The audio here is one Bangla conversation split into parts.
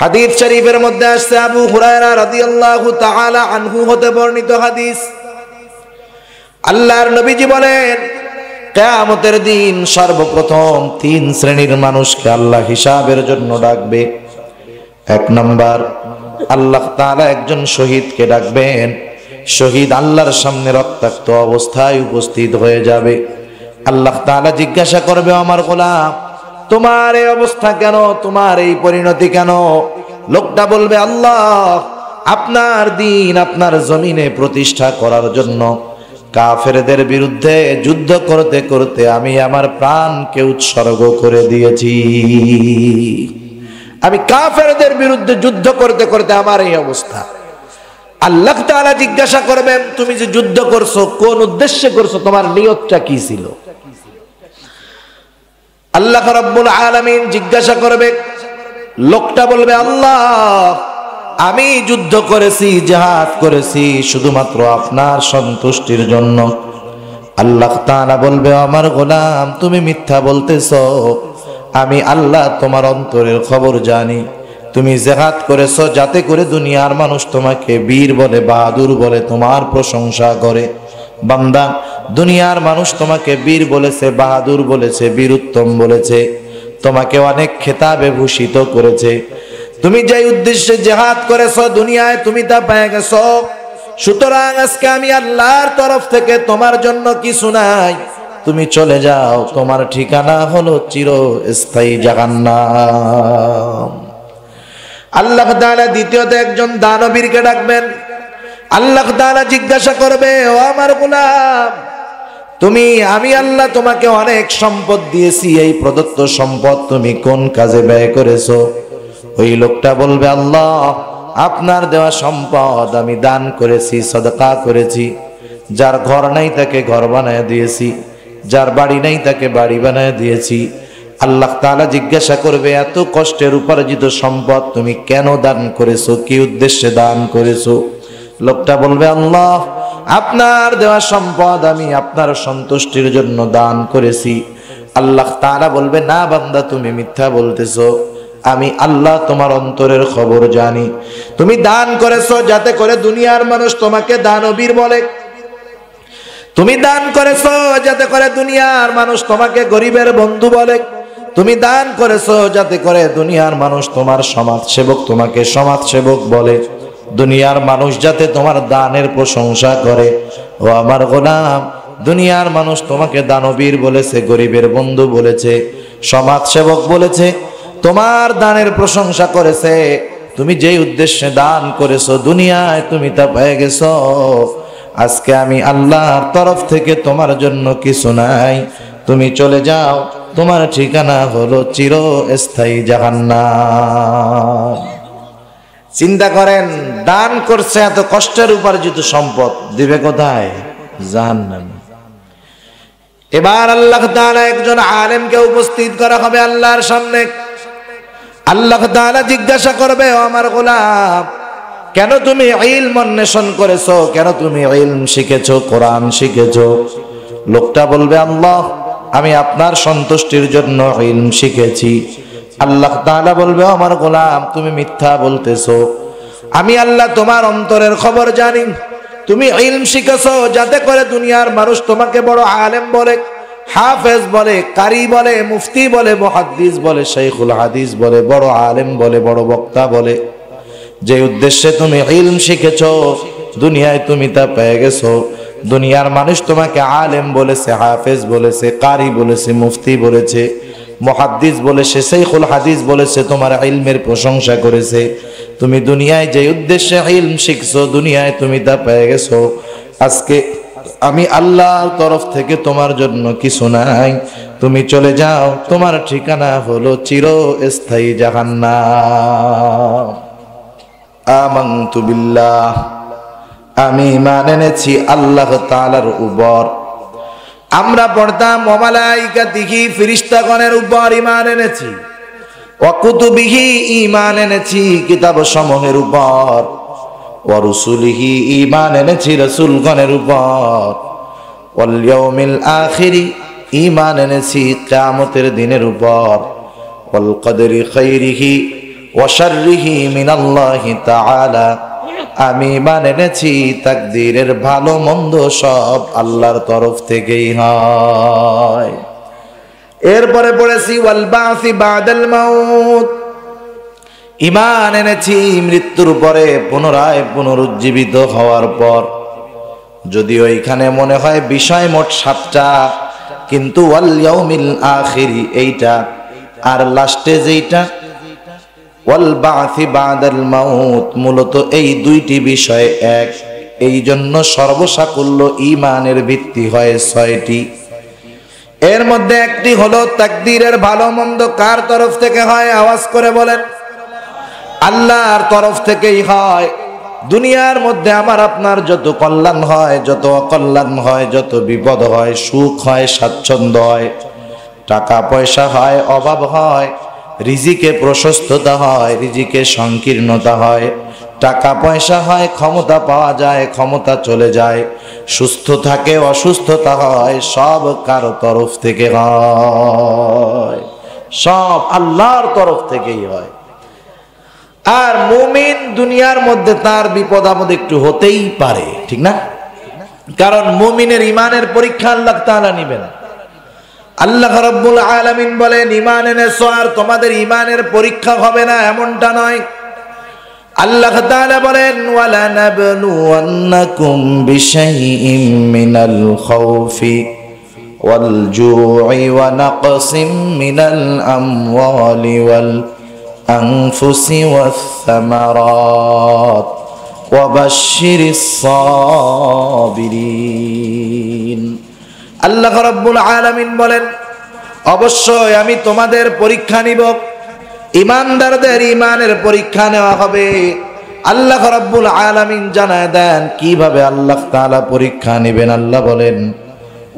হাদিস শরীফের মধ্যে আসছে, আবু হুরায়রা রাদিয়াল্লাহু তাআলা আনহু হতে বর্ণিত হাদিস, আল্লাহর নবীজি বলেন, কিয়ামতের দিন সর্বপ্রথম 3 শ্রেণীর মানুষকে আল্লাহ হিসাবের জন্য ডাকবে। 1 নাম্বার, আল্লাহ তাআলা একজন শহীদকে ডাকবেন। শহীদ আল্লাহর সামনে রক্তাক্ত অবস্থায় উপস্থিত হয়ে যাবে। আল্লাহ তাআলা জিজ্ঞাসা করবে, আমার গোলাম, তোমার এই অবস্থা কেন, তোমার এই পরিণতি কেন? লোকটা বলবে, আল্লাহ, আপনার দ্বীন আপনার জমিনে প্রতিষ্ঠা করার জন্য কাফেরদের বিরুদ্ধে যুদ্ধ করতে করতে আমি আমার প্রাণকে উৎসর্গ করে দিয়েছি। আমি কাফেরদের বিরুদ্ধে যুদ্ধ করতে করতে আমার এই অবস্থা। আল্লাহ তাআলা জিজ্ঞাসা করবেন, তুমি যে যুদ্ধ করছো কোন উদ্দেশ্যে করছো, তোমার নিয়তটা কি ছিল? আল্লাহ রাব্বুল আলামিন জিজ্ঞাসা করবে। লোকটা বলবে, আল্লাহ, আমি যুদ্ধ করেছি, জিহাদ করেছি শুধুমাত্র আপনার সন্তুষ্টির জন্য। আল্লাহ তাআলা বলবে, আমার গোলাম, তুমি মিথ্যা বলতেছো। আমি আল্লাহ তোমার অন্তরের খবর জানি। তুমি জিহাদ করেছো যাতে করে দুনিয়ার মানুষ তোমাকে বীর বলে, বাহাদুর বলে, তোমার প্রশংসা করে। বান্দা, দুনিয়ার মানুষ তোমাকে বীর বলেছে, বাহাদুর বলেছে, বীরুত্তম বলেছে, তোমাকে অনেক খেতাবে ভূষিত করেছে। তুমি যে উদ্দেশ্যে জিহাদ করেছো দুনিয়ায় তুমি তা পেয়ে গেছো। সুতরাং আজকে আমি আল্লাহর তরফ থেকে তোমার জন্য কিছু নাই, তুমি চলে যাও, তোমার ঠিকানা হলো চিরস্থায়ী জাহান্নাম। আল্লাহ তাআলা দ্বিতীয়ত একজন দানবীরকে ডাকবেন। আল্লাহ তাআলা জিজ্ঞাসা করবে, ও আমার গোলাম, আমি আল্লাহ তোমাকে অনেক সম্পদ দিয়েছি, এই প্রদত্ত সম্পদ তুমি কোন কাজে ব্যয় করেছো? ওই লোকটা বলবে, আল্লাহ, আপনার দেওয়া সম্পদ আমি দান করেছি, সদকা করেছি। যার ঘর নাই তাকে ঘর বানায় দিয়েছি, যার বাড়ি নাই তাকে বাড়ি বানায় দিয়েছি। আল্লাহ তাআলা জিজ্ঞাসা করবে, এত কষ্টের উপার্জিত সম্পদ তুমি কেন দান করেছো, কি উদ্দেশ্যে দান করেছো? লোকটা বলবে, আল্লাহ, আপনার দেওয়া সম্পদ আমি আপনার সন্তুষ্টির জন্য দান করেছি। আল্লাহ তাআলা বলবে, না বান্দা, তুমি মিথ্যা বলতেছো। আমি আল্লাহ তোমার অন্তরের খবর জানি। তুমি দান করেছো যাতে করে দুনিয়ার মানুষ তোমাকে দানবীর বলে। তুমি দান করেছো যাতে করে দুনিয়ার মানুষ তোমাকে গরিবের বন্ধু বলে। তুমি দান করেছো যাতে করে দুনিয়ার মানুষ তোমার সমাজসেবক, তোমাকে সমাজসেবক বলে। দুনিয়ার মানুষ যাতে তোমার দানের প্রশংসা করে। ও আমার গোলাম, দুনিয়ার মানুষ তোমাকে দানবীর বলেছে, গরিবের বন্ধু বলেছে, সমাজসেবক বলেছে, তোমার দানের প্রশংসা করেছে। তুমি যেই উদ্দেশ্যে দান করেছো দুনিয়ায় তুমি তা পেয়ে গেছো। আজকে আমি আল্লাহর তরফ থেকে তোমার জন্য কিছু নাই, তুমি চলে যাও, তোমার ঠিকানা হলো চিরস্থায়ী জাহান্নাম। চিন্তা করেন, দান করছে, এত কষ্টের উপার্জিত সম্পদ দিবে কোথায়? জাহান্নামে। এবার আল্লাহ তাআলা একজন আলেমকে উপস্থিত করা হবে আল্লাহর সামনে। আল্লাহ তাআলা জিজ্ঞাসা করবে, ও আমার গোলাম, কেন তুমি ইলম অন্বেষণ করেছো, কেন তুমি ইলম শিখেছো, কোরআন শিখেছো? লোকটা বলবে, আল্লাহ, আমি আপনার সন্তুষ্টির জন্য ইলম শিখেছি। আল্লাহ তাআলা বলবে, আমার গোলাম, তুমি মিথ্যা বলতেছো। আমি আল্লাহ তোমার অন্তরের খবর জানি। তুমি ইলম শিখেছো যাতে করে দুনিয়ার মানুষ তোমাকে বড় আলেম বলে, হাফেজ বলে, কারি বলে, মুফতি বলে, মুহাদ্দিস বলে, শাইখুল হাদিস বলে, বড় আলেম বলে, বড় বক্তা বলে। যে উদ্দেশ্যে তুমি ইলম শিখেছো দুনিয়ায় তুমি তা পেয়ে গেছো। দুনিয়ার মানুষ তোমাকে আলেম বলেছে, হাফেজ বলেছে, কারি বলেছে, মুফতি বলেছে, মুহাদ্দিস বলেছে, শাইখুল হাদিস বলেছে, তোমার ইলমের প্রশংসা করেছে। তুমি দুনিয়ায় যে উদ্দেশ্যে ইলম শিখছো দুনিয়ায় তুমি তা পেয়ে গেছো। আজকে আমি আল্লাহর তরফ থেকে তোমার জন্য কিছু নাই, তুমি চলে যাও, তোমার ঠিকানা হলো চিরস্থায়ী জাহান্নাম। আমানতু বিল্লাহ, আমি ঈমান এনেছি আল্লাহ তাআলার উপর। আমরা পড়তাম ওয়া মালাইকাতিহি, ফেরেশতাগণের উপর ঈমান এনেছি। ওয়া কুতুবিহি, ঈমান এনেছি কিতাব সমূহের উপর। ওয়া রুসুলিহি, ঈমান এনেছি রাসূলগণের উপর। ওয়াল ইয়াউমিল আখিরি, ঈমান এনেছি কিয়ামতের দিনের উপর। ওয়াল কদরি খাইরিহি ওয়া শাররিহি মিনাল্লাহি তাআলা, আমি ঈমান এনেছি তাকদীরের ভালো মন্দ সব আল্লাহর তরফ থেকেই হয়। এরপরে পড়েছি ওয়াল বাসি বাদাল মাউত, ঈমান এনেছি মৃত্যুর পরে পুনরায় পুনরুজ্জীবিত হওয়ার পর। যদিও এখানে মনে হয় বিষয় মোট 7টা, কিন্তু ওয়াল ইয়াউমিল আখিরি এইটা, আর লাস্টে যেইটা ওয়াল বাসি বাদাল মাউত, মূলত এই দুইটি বিষয় এক। এই জন্য সর্বসাকুল্য ঈমানের ভিত্তি হয় 6টি। এর মধ্যে একটি হলো তাকদীরের ভালো মন্দ কার তরফ থেকে হয়? আওয়াজ করে বলেন, আল্লাহর তরফ থেকেই হয়। দুনিয়ার মধ্যে আমার আপনার যত কল্যাণ হয়, যত অকল্যাণ হয়, যত বিপদ হয়, সুখ হয়, স্বাচ্ছন্দ্য হয়, টাকা পয়সা হয়, অভাব হয়, রিজিকে প্রশস্ততা হয়, রিজিকে সংকীর্ণতা হয়, টাকা পয়সা হয়, ক্ষমতা পাওয়া যায়, ক্ষমতা চলে যায়, সুস্থ থাকে, অসুস্থতা হয়, সব কারো তরফ থেকে হয়, সব আল্লাহর তরফ থেকেই হয়। আর মুমিন দুনিয়ার মধ্যে তার বিপদ আপদ একটু হতেই পারে, ঠিক না? কারণ মুমিনের ঈমানের পরীক্ষা আল্লাহ তাআলা নেবেন। আল্লাহ রাব্বুল আলামিন বলেন, ঈমান এনেছো আর তোমাদের ঈমানের পরীক্ষা হবে না, এমনটা নয়। আল্লাহ তাআলা বলেন, ওয়ালা নাবলুওয়ান্নাকুম বিশাইইম মিনাল খাউফি ওয়াল জু'i ওয়া নাকসিম মিনাল আমওয়ালি ওয়াল আনফুসি ওয়াস সামারাত ওয়া বাশশিরিস সাবিরিন। আল্লাহ রাব্বুল আলামিন বলেন, অবশ্যই আমি তোমাদের পরীক্ষা নিব, ঈমানদারদের ঈমানের পরীক্ষা নেওয়া হবে। আল্লাহ রাব্বুল আলামিন জানায় দেন কিভাবে আল্লাহ তাআলা পরীক্ষা নেবেন। আল্লাহ বলেন,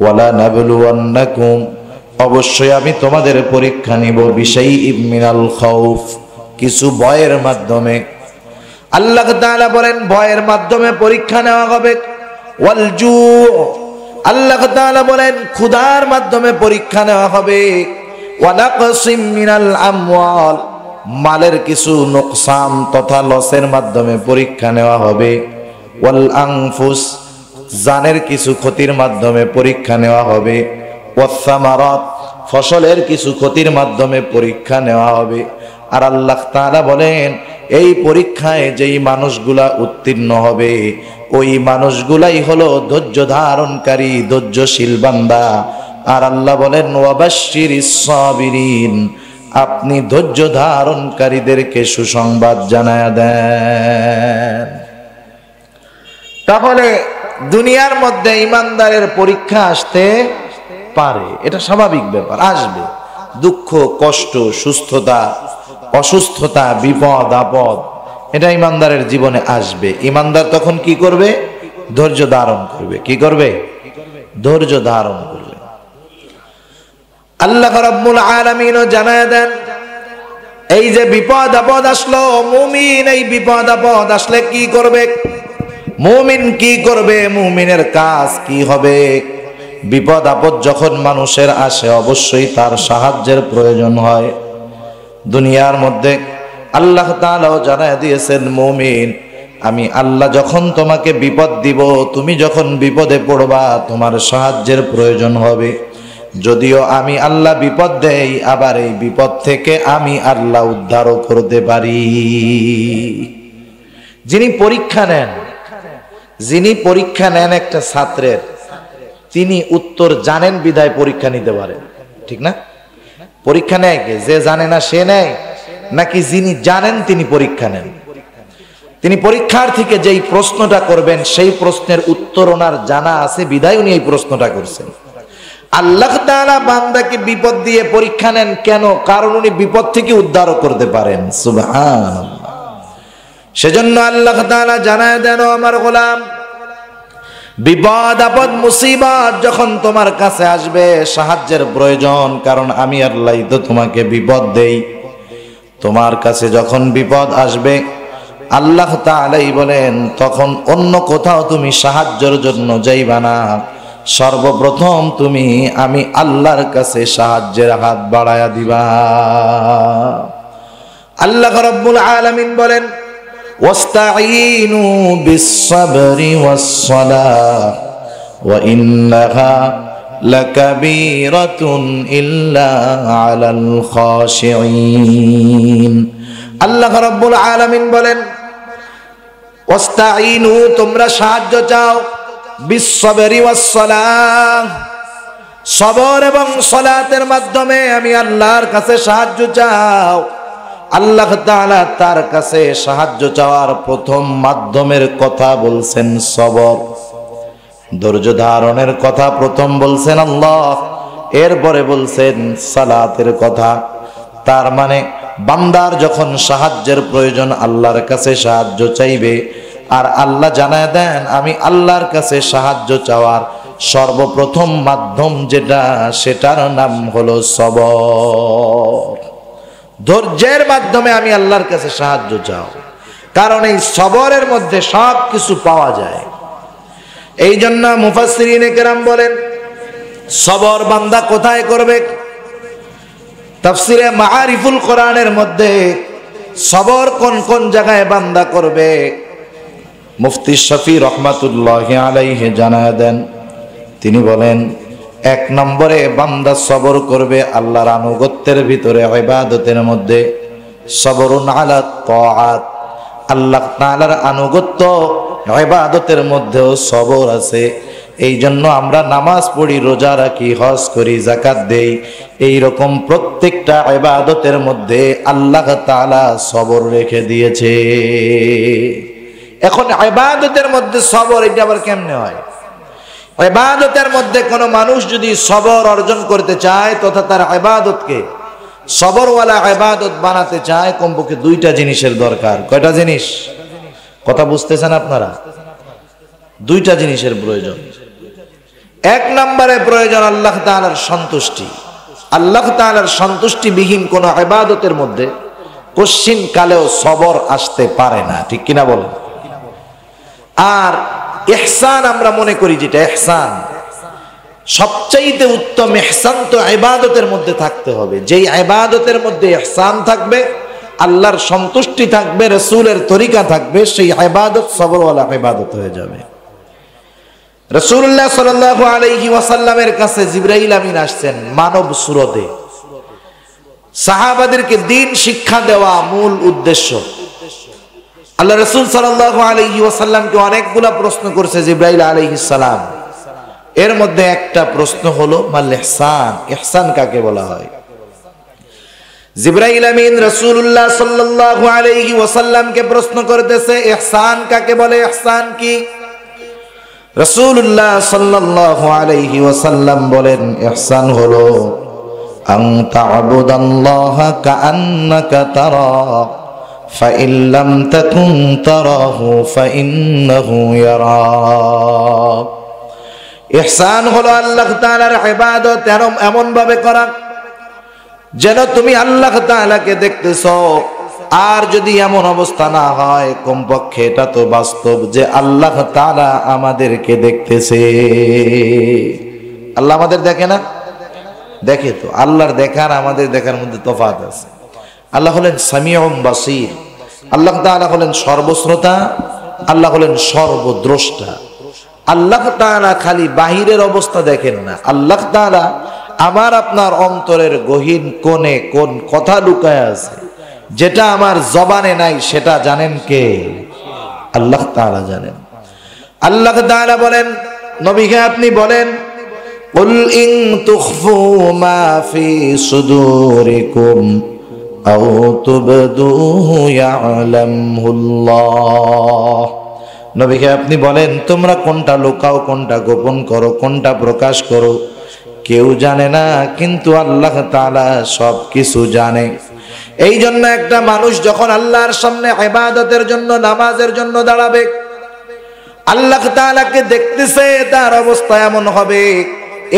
ওয়ালা নাবলুওয়ান্নাকুম, অবশ্যই আমি তোমাদের পরীক্ষা নিব, বিশাইইম মিনাল খাউফ, কিছু ভয়ের মাধ্যমে। আল্লাহ তাআলা বলেন ভয়ের মাধ্যমে পরীক্ষা নেওয়া হবে। ওয়াল জু', আল্লাহ তাআলা বলেন ক্ষুধার মাধ্যমে পরীক্ষা নেওয়া হবে। ওয়া নাকসিম মিনাল আমওয়াল, মালের কিছু নোকসান তথা লসের মাধ্যমে পরীক্ষা নেওয়া হবে। ওয়াল আনফুস, জানের কিছু ক্ষতির মাধ্যমে পরীক্ষা নেওয়া হবে। ওয়াস সামারাত, ফসলের কিছু ক্ষতির মাধ্যমে পরীক্ষা নেওয়া হবে। আর আল্লাহ তাআলা বলেন এই পরীক্ষায় যেই মানুষগুলা উত্তীর্ণ হবে ওই মানুষগুলাই হলো ধৈর্য ধারণকারী, ধৈর্যশীল বান্দা। আর আল্লাহ বলেন, ওয়াবাশশিরিস সাবিরিন, আপনি ধৈর্য ধারণকারীদেরকে সুসংবাদ জানায়া দেন। তাহলে দুনিয়ার মধ্যে ঈমানদারের পরীক্ষা আসতে পারে, এটা স্বাভাবিক ব্যাপার, আসবে। দুঃখ, কষ্ট, সুস্থতা, অসুস্থতা, বিপদ আপদ, এটা ঈমানদারের জীবনে আসবে। ঈমানদার তখন কি করবে? ধৈর্য ধারণ করবে। কি করবে? ধৈর্য ধারণ করবে। আল্লাহ রাব্বুল আলামিনও জানায় দেন, এই যে বিপদ আপদ আসলো, মুমিন এই বিপদ আপদ আসলে কি করবে? মুমিন কি করবে? মুমিনের কাজ কি হবে? বিপদ আপদ যখন মানুষের আসে অবশ্যই তার সাহায্যের প্রয়োজন হয়। দুনিয়ার মধ্যে আল্লাহ তাআলাও জানায় দিয়েছেন, মুমিন আমি আল্লাহ যখন তোমাকে বিপদ দিব, তুমি যখন বিপদে পড়বা তোমার সাহায্যের প্রয়োজন হবে। যদিও আমি আল্লাহ বিপদ দেই, আবার এই বিপদ থেকে আমি আল্লাহ উদ্ধারও করতে পারি। যিনি পরীক্ষা নেন একটা ছাত্রের, তিনি উত্তর জানেন বিধায় পরীক্ষা নিতে পারেন, ঠিক না? পরীক্ষা নেয় কে? যে জানে না সে নেয়, নাকি যিনি জানেন তিনি পরীক্ষা নেন? তিনি পরীক্ষার্থীকে যেই প্রশ্নটা করবেন সেই প্রশ্নের উত্তর ওনার জানা আছে বিধায় উনি এই প্রশ্নটা করছেন। আল্লাহ তাআলা বান্দাকে বিপদ দিয়ে পরীক্ষা নেন কেন? কারণ উনি বিপদ থেকে উদ্ধার করতে পারেন। সুবহানাল্লাহ। সেজন্য আল্লাহ তাআলা জানায় দেন, আমার গোলাম, বিপদ আপদ মুসিবত যখন তোমার কাছে আসবে সাহায্যের প্রয়োজন, কারণ আমি আল্লাহ তো তোমাকে বিপদ দেই। তোমার কাছে যখন বিপদ আসবে আল্লাহ তাআলাই বলেন তখন অন্য কোথাও তুমি সাহায্যের জন্য যাইবা না, সর্বপ্রথম তুমি আমি আল্লাহর কাছে সাহায্যের হাত বাড়ায়া দিবা। আল্লাহ রাব্বুল আলামিন বলেন ওয়াস্তাঈনু বিস-সাবরি ওয়াস-সালাহ ওয়া ইন্নাহা লাকাবীরাতুন ইল্লা আলাল খাশিঈন। আল্লাহ রাব্বুল আলামিন বলেন ওয়াস্তাঈনু, তোমরা সাহায্য চাও, বিস-সাবরি ওয়াস-সালাহ, সবর এবং সালাতের মাধ্যমে আমি আল্লাহর কাছে সাহায্য চাও। আল্লাহ তাআলা তার কাছে সাহায্য চাওয়ার প্রথম মাধ্যমের কথা বলছেন সবর, ধৈর্য ধারণের কথা প্রথম বলছেন আল্লাহ, এরপরে বলছেন সালাতের কথা। তার মানে বান্দার যখন সাহায্যের প্রয়োজন আল্লাহর কাছে সাহায্য চাইবে, আর আল্লাহ জানায় দেন আমি আল্লাহর কাছে সাহায্য চাওয়ার সর্বপ্রথম মাধ্যম যেটা, সেটার নাম হলো সবর। ধৈর্যের মাধ্যমে আমি আল্লাহর কাছে সাহায্য চাও, কারণ এই সবরের মধ্যে সব কিছু পাওয়া যায়। এই জন্য মুফাসসিরিনে কেরাম বলেন সবর বান্দা কোথায় করবে? তাফসিরে মাআরিফুল কোরআনের মধ্যে সবর কোন কোন জায়গায় বান্দা করবে মুফতি শফি রহমাতুল্লাহি আলাইহি জানায় দেন। তিনি বলেন 1 নম্বরে বান্দা সবর করবে আল্লাহর আনুগত্যের ভিতরে, ইবাদতের মধ্যে। সবরুন আলা তাআত, আল্লাহ তাআলার আনুগত্য ইবাদতের মধ্যেও সবর আছে। এই জন্য আমরা নামাজ পড়ি, রোজা রাখি, হজ করি, যাকাত দেই, এই রকম প্রত্যেকটা ইবাদতের মধ্যে আল্লাহ তাআলা সবর রেখে দিয়েছে। এখন ইবাদতের মধ্যে সবর, এটা আবার কেমনে হয়? ইবাদতের মধ্যে কোনো মানুষ যদি সবর অর্জন করতে চায় তথা তার ইবাদতকে সবরওয়ালা ইবাদত বানাতে চায়, কমপক্ষে 2টা জিনিসের দরকার। কয়টা জিনিস? কথা বুঝতেছেন আপনারা? 2টা জিনিসের প্রয়োজন। 1 নম্বরে প্রয়োজন আল্লাহ তাআলার সন্তুষ্টি। আল্লাহ তাআলার সন্তুষ্টিবিহীন কোন ইবাদতের মধ্যে কশ্চিন কালেও সবর আসতে পারে না, ঠিক কিনা বলেন? আর ইহসান আমরা মনে করি, যেটা ইহসান, সবচাইতে উত্তম ইহসান তো ইবাদতের মধ্যে থাকতে হবে। যেই ইবাদতের মধ্যে ইহসান থাকবে, আল্লাহর সন্তুষ্টি থাকবে, রাসূলের তরিকা থাকবে, সেই ইবাদত সবরওয়ালা ইবাদত হয়ে যাবে। রাসূলুল্লাহ সাল্লাল্লাহু আলাইহি ওয়াসাল্লামের কাছে জিবরাইল আমিন আসছেন মানব সুরতে। সাহাবাদেরকে দ্বীন শিক্ষা দেওয়া মূল উদ্দেশ্য। আল্লাহ রাসূল সাল্লাল্লাহু আলাইহি ওয়াসাল্লামকে অনেকগুলা প্রশ্ন করেছে জিবরাইল আলাইহিস সালাম। এর মধ্যে একটা প্রশ্ন হলো মাল ইহসান, ইহসান কাকে বলা হয়? জিবরাইল আমিন রাসূলুল্লাহ সাল্লাল্লাহু আলাইহি ওয়াসাল্লামকে প্রশ্ন করতেছে ইহসান কাকে বলে, ইহসান কি? রাসূলুল্লাহ সাল্লাল্লাহু আলাইহি ওয়াসাল্লাম বলেন ইহসান হলো আন তা'বুদাল্লাহা কাআন্নাকা তারা ফাইন লাম তাকুন তারাহু ফাইন্নাহু ইয়ারাক। ইহসান হলো আল্লাহ তাআলার ইবাদত এমন ভাবে করা যেন তুমি আল্লাহ তাআলাকে দেখতেছো, আর যদি এমন অবস্থা না হয় কমপক্ষে এটা তো বাস্তব যে আল্লাহ তাআলা আমাদেরকে দেখতেছে। আল্লাহ আমাদের দেখে না? দেখে তো। আল্লাহর দেখা আর আমাদের দেখার মধ্যে তফাৎ আছে। আল্লাহ হলেন সামিউম বাসীর, আল্লাহ তাআলা হলেন সর্বশ্রোতা, আল্লাহ হলেন সর্বদ্রষ্টা। আল্লাহ তাআলা খালি বাহিরের অবস্থা দেখেন না, আল্লাহ তাআলা আমার আপনার অন্তরের গহীন কোণে কোন কথা লুকায় আছে, যেটা আমার জবানে নাই, সেটা জানেন কে? আল্লাহ তাআলা জানেন। আল্লাহ তাআলা বলেন নবীকে আপনি বলেন কুল ইন তুখফু মা ফি সুদুরিকুম আও তুবদুহু ইয়ালামুল্লাহ। নবীকে আপনি বলেন তোমরা কোনটা লুকাও, কোনটা গোপন করো, কোনটা প্রকাশ করো, কেউ জানে না, কিন্তু আল্লাহ তাআলা সব কিছু জানে। এই জন্য একটা মানুষ যখন আল্লাহর সামনে ইবাদতের জন্য, নামাজের জন্য দাঁড়াবে, আল্লাহ তাআলাকে দেখতেছে, তার অবস্থা এমন হবে,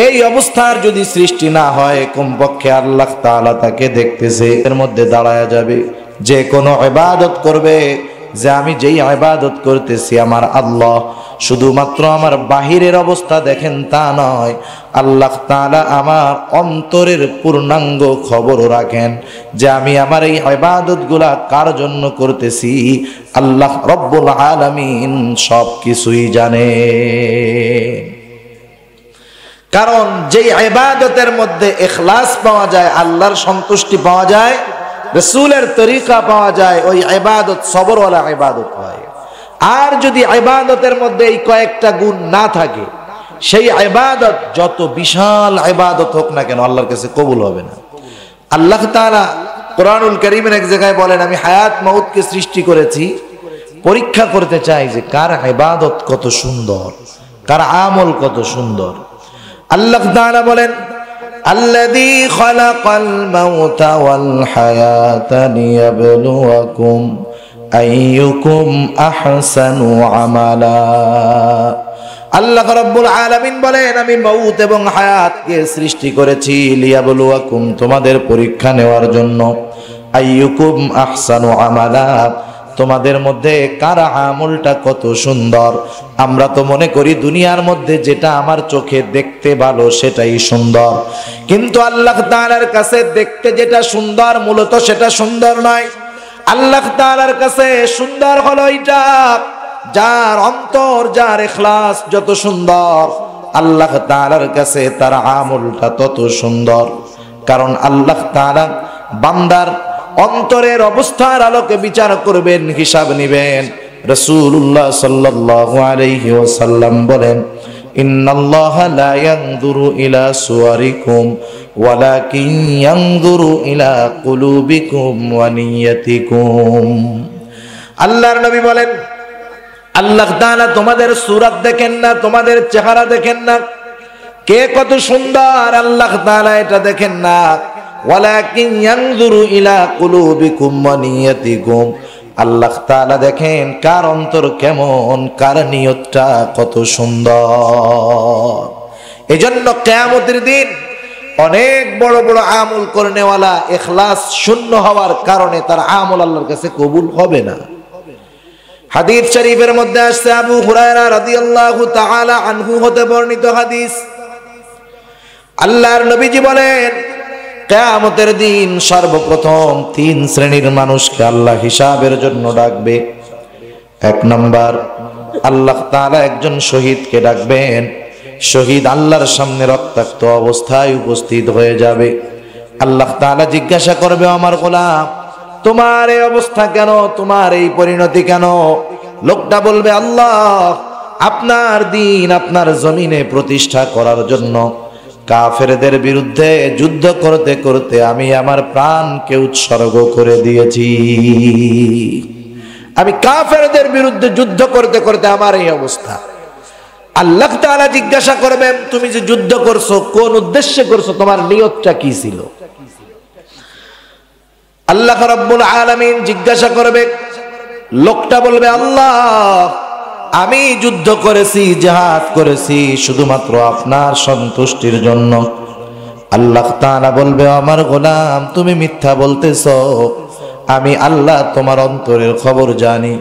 এই অবস্থার যদি সৃষ্টি না হয় কমপক্ষে আল্লাহ তাআলা তাকে দেখতেছে, এর মধ্যে দাঁড়ায়া যাবে। যে কোনো ইবাদত করবে যে আমি যেই ইবাদত করতেছি আমার আল্লাহ শুধুমাত্র আমার বাহিরের অবস্থা দেখেন তা নয়, আল্লাহ তাআলা আমার অন্তরের পূর্ণাঙ্গ খবর রাখেন যে আমি আমার এই ইবাদতগুলা কার জন্য করতেছি। আল্লাহ রব্বুল আলামিন সব কিছুই জানে। কারণ যেই ইবাদতের মধ্যে ইখলাস পাওয়া যায়, আল্লাহর সন্তুষ্টি পাওয়া যায়, রাসূলের তরিকা পাওয়া যায়, ওই ইবাদত সবরওয়ালা ইবাদত হয়। আর যদি ইবাদতের মধ্যে এই কয়েকটা গুণ না থাকে, সেই ইবাদত যত বিশাল ইবাদত হোক না কেন আল্লাহর কাছে কবুল হবে না। আল্লাহ তাআলা কোরআনুল কারীমের এক জায়গায় বলেন, আমি হায়াত মউতকে সৃষ্টি করেছি পরীক্ষা করতে চাই যে কার ইবাদত কত সুন্দর, কার আমল কত সুন্দর। আল্লাহ তাআলা বলেন, আল্লাযী খালাকাল মাউতা ওয়াল হায়াতা লিয়াবলুয়াকুম আইয়ুকুম আহসানু আমালা। আল্লাহ রাব্বুল আলামিন বলেন, আমি মউত এবং হায়াতকে সৃষ্টি করেছি লিয়াবলুয়াকুম, তোমাদের পরীক্ষা নেওয়ার জন্য, আইয়ুকুম আহসানু আমালা, তোমাদের মধ্যে কার আমলটা কত সুন্দর। আমরা তো মনে করি দুনিয়ার মধ্যে যেটা আমার চোখে দেখতে ভালো সেটাই সুন্দর, কিন্তু আল্লাহ তাআলার কাছে দেখতে যেটা সুন্দর মূলত সেটা সুন্দর নয়। আল্লাহ তাআলার কাছে সুন্দর হলো এটা যার অন্তর, যার ইখলাস যত সুন্দর, আল্লাহ তাআলার কাছে তার আমলটা তত সুন্দর। কারণ আল্লাহ তাআলা বান্দার অন্তরের অবস্থার আলোকে বিচার করবেন, হিসাব নেবেন। রাসূলুল্লাহ সাল্লাল্লাহু আলাইহি ওয়াসাল্লাম বলেন, ইন্নাল্লাহা লা ইয়ানজুরু ইলা সুওয়ারিকুম ওয়ালাকিন ইয়ানজুরু ইলা কুলুবিকুম ওয়া নিয়াতিকুম। আল্লাহর নবী বলেন, আল্লাহ তাআলা তোমাদের সূরত দেখেন না, তোমাদের চেহারা দেখেন না, কে কত সুন্দর আল্লাহ তাআলা এটা দেখেন না। ওয়ালাকিন ইয়ানজুরু ইলা কুলুবিকুম ওয়া নিয়াতিকুম, আল্লাহ তাআলা দেখেন কার অন্তর কেমন, কার নিয়তটা কত সুন্দর। এজন্য কিয়ামতের দিন অনেক বড় বড় আমল করনেওয়ালা ইখলাস শূন্য হওয়ার কারণে তার আমল আল্লাহর কাছে কবুল হবে না। হাদিস শরীফের মধ্যে আসছে, আবু হুরায়রা রাদিয়াল্লাহু তাআলা আনহু হতে বর্ণিত হাদিস, আল্লাহর নবীজি বলেন, কিয়ামতের দিন সর্বপ্রথম তিন শ্রেণীর মানুষকে আল্লাহ হিসাবের জন্য ডাকবে। এক নাম্বার, আল্লাহ তাআলা একজন শহীদকে ডাকবেন। শহীদ আল্লাহর সামনে রক্তাক্ত অবস্থায় উপস্থিত হয়ে যাবে। আল্লাহ তাআলা জিজ্ঞাসা করবে, আমার গোলাম তোমার এই অবস্থা কেন, তোমার এই পরিণতি কেন? লোকটা বলবে, আল্লাহ আপনার দ্বীন আপনার জমিনে প্রতিষ্ঠা করার জন্য কাফেরদের বিরুদ্ধে যুদ্ধ করতে করতে আমি আমার প্রাণকে উৎসর্গ করে দিয়েছি। আমি কাফেরদের বিরুদ্ধে যুদ্ধ করতে করতে আমার এই অবস্থা। আল্লাহ তাআলা জিজ্ঞাসা করবেন, তুমি যে যুদ্ধ করছো কোন উদ্দেশ্যে করছো, তোমার নিয়তটা কি ছিল? আল্লাহ রাব্বুল আলামিন জিজ্ঞাসা করবে, লোকটা বলবে, আল্লাহ আমি যুদ্ধ করেছি, জিহাদ করেছি শুধুমাত্র আপনার সন্তুষ্টির জন্য। আল্লাহ তাআলা বলবে, আমার গোলাম তুমি মিথ্যা বলতেছো, আমি আল্লাহ তোমার অন্তরের খবর জানি।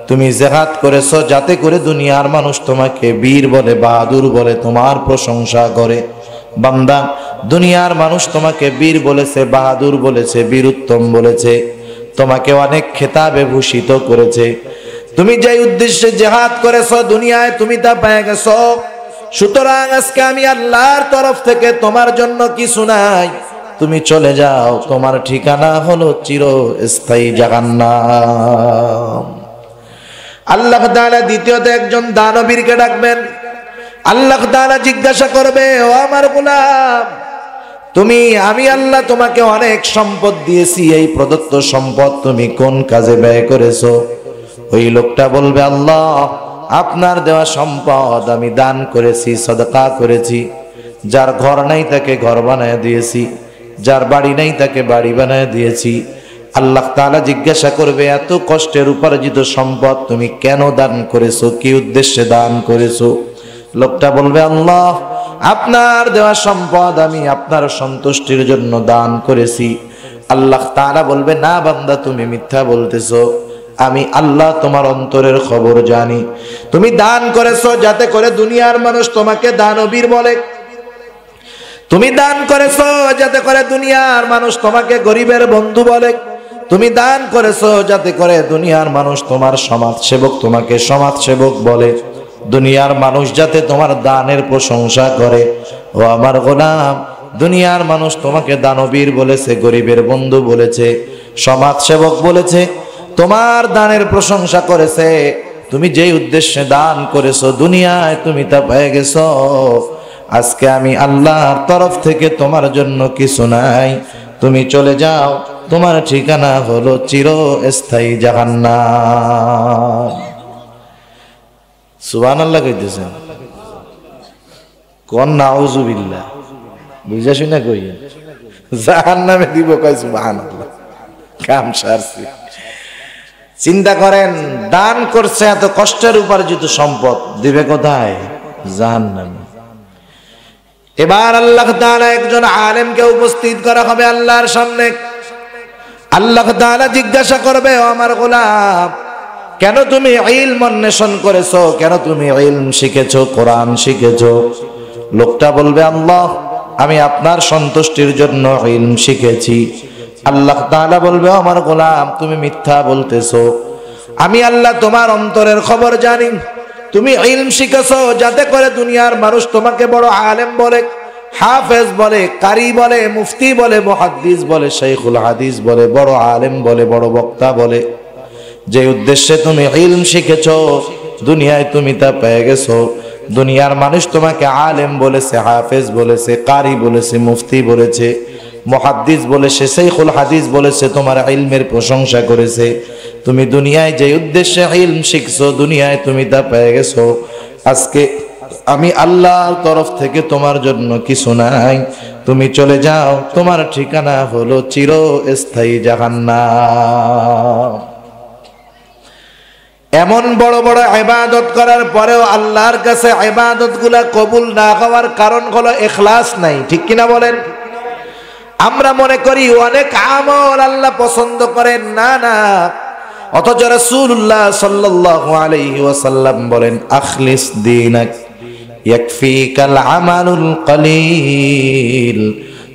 তুমি জিহাদ করেছো যাতে করে দুনিয়ার মানুষ তোমাকে বীর বলে, বাহাদুর বলে, তোমার প্রশংসা করে। বান্দা, দুনিয়ার মানুষ তোমাকে বীর বলেছে, বাহাদুর বলেছে, বীরুত্তম বলেছে, তোমাকে অনেক খেতাবে ভূষিত করেছে। তুমি যে উদ্দেশ্যে জিহাদ করেছো দুনিয়ায় তুমি তা পেয়ে গেছো। সুতরাং আজকে আমি আল্লাহর তরফ থেকে তোমার জন্য কিছু নাই, তুমি চলে যাও, তোমার ঠিকানা হলো চিরস্থায়ী জাহান্নাম। আল্লাহ তাআলা দ্বিতীয়ত একজন দানবীরকে ডাকবেন। আল্লাহ তাআলা জিজ্ঞাসা করবে, ও আমার গোলাম আমি আল্লাহ তোমাকে অনেক সম্পদ দিয়েছি, এই প্রদত্ত সম্পদ তুমি কোন কাজে ব্যয় করেছো? ওই লোকটা বলবে, আল্লাহ আপনার দেওয়া সম্পদ আমি দান করেছি, সদকা করেছি। যার ঘর নাই তাকে ঘর বানায় দিয়েছি, যার বাড়ি নাই তাকে বাড়ি বানায় দিয়েছি। আল্লাহ তাআলা জিজ্ঞাসা করবে, এত কষ্টের উপার্জিত সম্পদ তুমি কেন দান করেছো, কি উদ্দেশ্যে দান করেছো? লোকটা বলবে, আল্লাহ আপনার দেওয়া সম্পদ আমি আপনার সন্তুষ্টির জন্য দান করেছি। আল্লাহ তাআলা বলবে, না বান্দা তুমি মিথ্যা বলতেছো। আমি আল্লাহ তোমার অন্তরের খবর জানি। তুমি দান করেছো যাতে করে দুনিয়ার মানুষ তোমাকে দানবীর বলে, তুমি দান করেছো যাতে করে দুনিয়ার মানুষ তোমাকে গরিবের বন্ধু বলে, তুমি দান করেছো যাতে করে দুনিয়ার মানুষ তোমার সমাজসেবক, তোমাকে সমাজসেবক বলে, দুনিয়ার মানুষ যাতে তোমার দানের প্রশংসা করে। ও আমার গোলাম, দুনিয়ার মানুষ তোমাকে দানবীর বলেছে, গরিবের বন্ধু বলেছে, সমাজসেবক বলেছে, তোমার দানের প্রশংসা করেছে। তুমি যেই উদ্দেশ্যে দান করেছো দুনিয়ায় তুমি তা পেয়ে গেছো। আজকে আমি আল্লাহর তরফ থেকে তোমার জন্য কিছু নাই, তুমি চলে যাও, তোমার ঠিকানা হলো চিরস্থায়ী জাহান্নাম। সুবহানাল্লাহ কইতেছেন, কোন নাউজুবিল্লাহ, বুঝা শুনা কই জাহান্নামে দিব, কয় সুবহানাল্লাহ, কাম সারছি। চিন্তা করেন, দান করছে এত কষ্টের উপার্জিত সম্পদ, দিবে কোথায়? জাহান্নামে। এবার আল্লাহ তাআলা একজন আলেমকে উপস্থিত করা হবে আল্লাহর সামনে। আল্লাহ তাআলা জিজ্ঞাসা করবে, ও আমার গোলাম, কেন তুমি ইলম অন্বেষণ করেছো, কেন তুমি ইলম শিখেছো, কোরআন শিখেছো? লোকটা বলবে, আল্লাহ, আমি আপনার সন্তুষ্টির জন্য ইলম শিখেছি। আল্লাহ তাআলা বলবে, ও আমার গোলাম, তুমি মিথ্যা বলতেছো, আমি আল্লাহ তোমার অন্তরের খবর জানি। তুমি ইলম শিখেছো যাতে করে দুনিয়ার মানুষ তোমাকে বড় আলেম বলে, হাফেজ বলে, কারি বলে, মুফতি বলে, মুহাদ্দিস বলে, শাইখুল হাদিস বলে, বড় আলেম বলে, বড় বক্তা বলে। যে উদ্দেশ্যে তুমি ইলম শিখেছো দুনিয়ায় তুমি তা পেয়ে গেছো। দুনিয়ার মানুষ তোমাকে আলেম বলেছে, হাফেজ বলেছে, কারি বলেছে, মুফতি বলেছে, মুহাদ্দিস বলেছে, শাইখুল হাদিস বলেছে, তোমার ইলমের প্রশংসা করেছে। তুমি দুনিয়ায় যে উদ্দেশ্যে ইলম শিখছো দুনিয়ায় তুমি তা পেয়ে গেছো। আজকে আমি আল্লাহর তরফ থেকে তোমার জন্য কিছু নাই, তুমি চলে যাও, তোমার ঠিকানা হলো চিরস্থায়ী জাহান্নাম। এমন বড় বড় ইবাদত করার পরেও আল্লাহর কাছে ইবাদতগুলা কবুল না হওয়ার কারণ হলো ইখলাস নাই, ঠিক কিনা বলেন? আমরা মনে করি অনেক আমল আল্লাহ পছন্দ করেন, না না। অথচ রাসূলুল্লাহ সাল্লাল্লাহু আলাইহি ওয়াসাল্লাম বলেন, আখলিস দীনাক ইয়াকফিকাল আমালুল কলিল।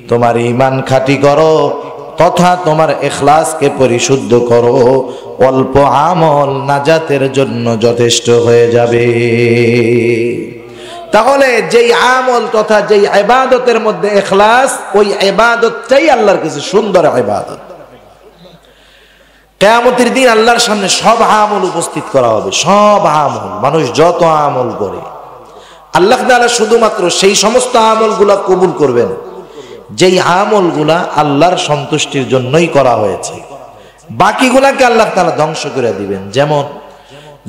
তোমার ঈমান খাঁটি করো তথা তোমার ইখলাসকে পরিশুদ্ধ করো, অল্প আমল নাজাতের জন্য যথেষ্ট হয়ে যাবে। তাহলে যেই আমল তথা যেই ইবাদতের মধ্যে ইখলাস, ওই ইবাদতটাই আল্লাহর কাছে সুন্দর ইবাদত। কিয়ামতের দিন আল্লাহর সামনে সব আমল উপস্থিত করা হবে, সব আমল, মানুষ যত আমল করে আল্লাহ তাআলা শুধুমাত্র সেই সমস্ত আমলগুলা কবুল করবেন যেই আমলগুলা আল্লাহর সন্তুষ্টির জন্যই করা হয়েছে। বাকিগুলাকে আল্লাহ তাআলা ধ্বংস করে দিবেন। যেমন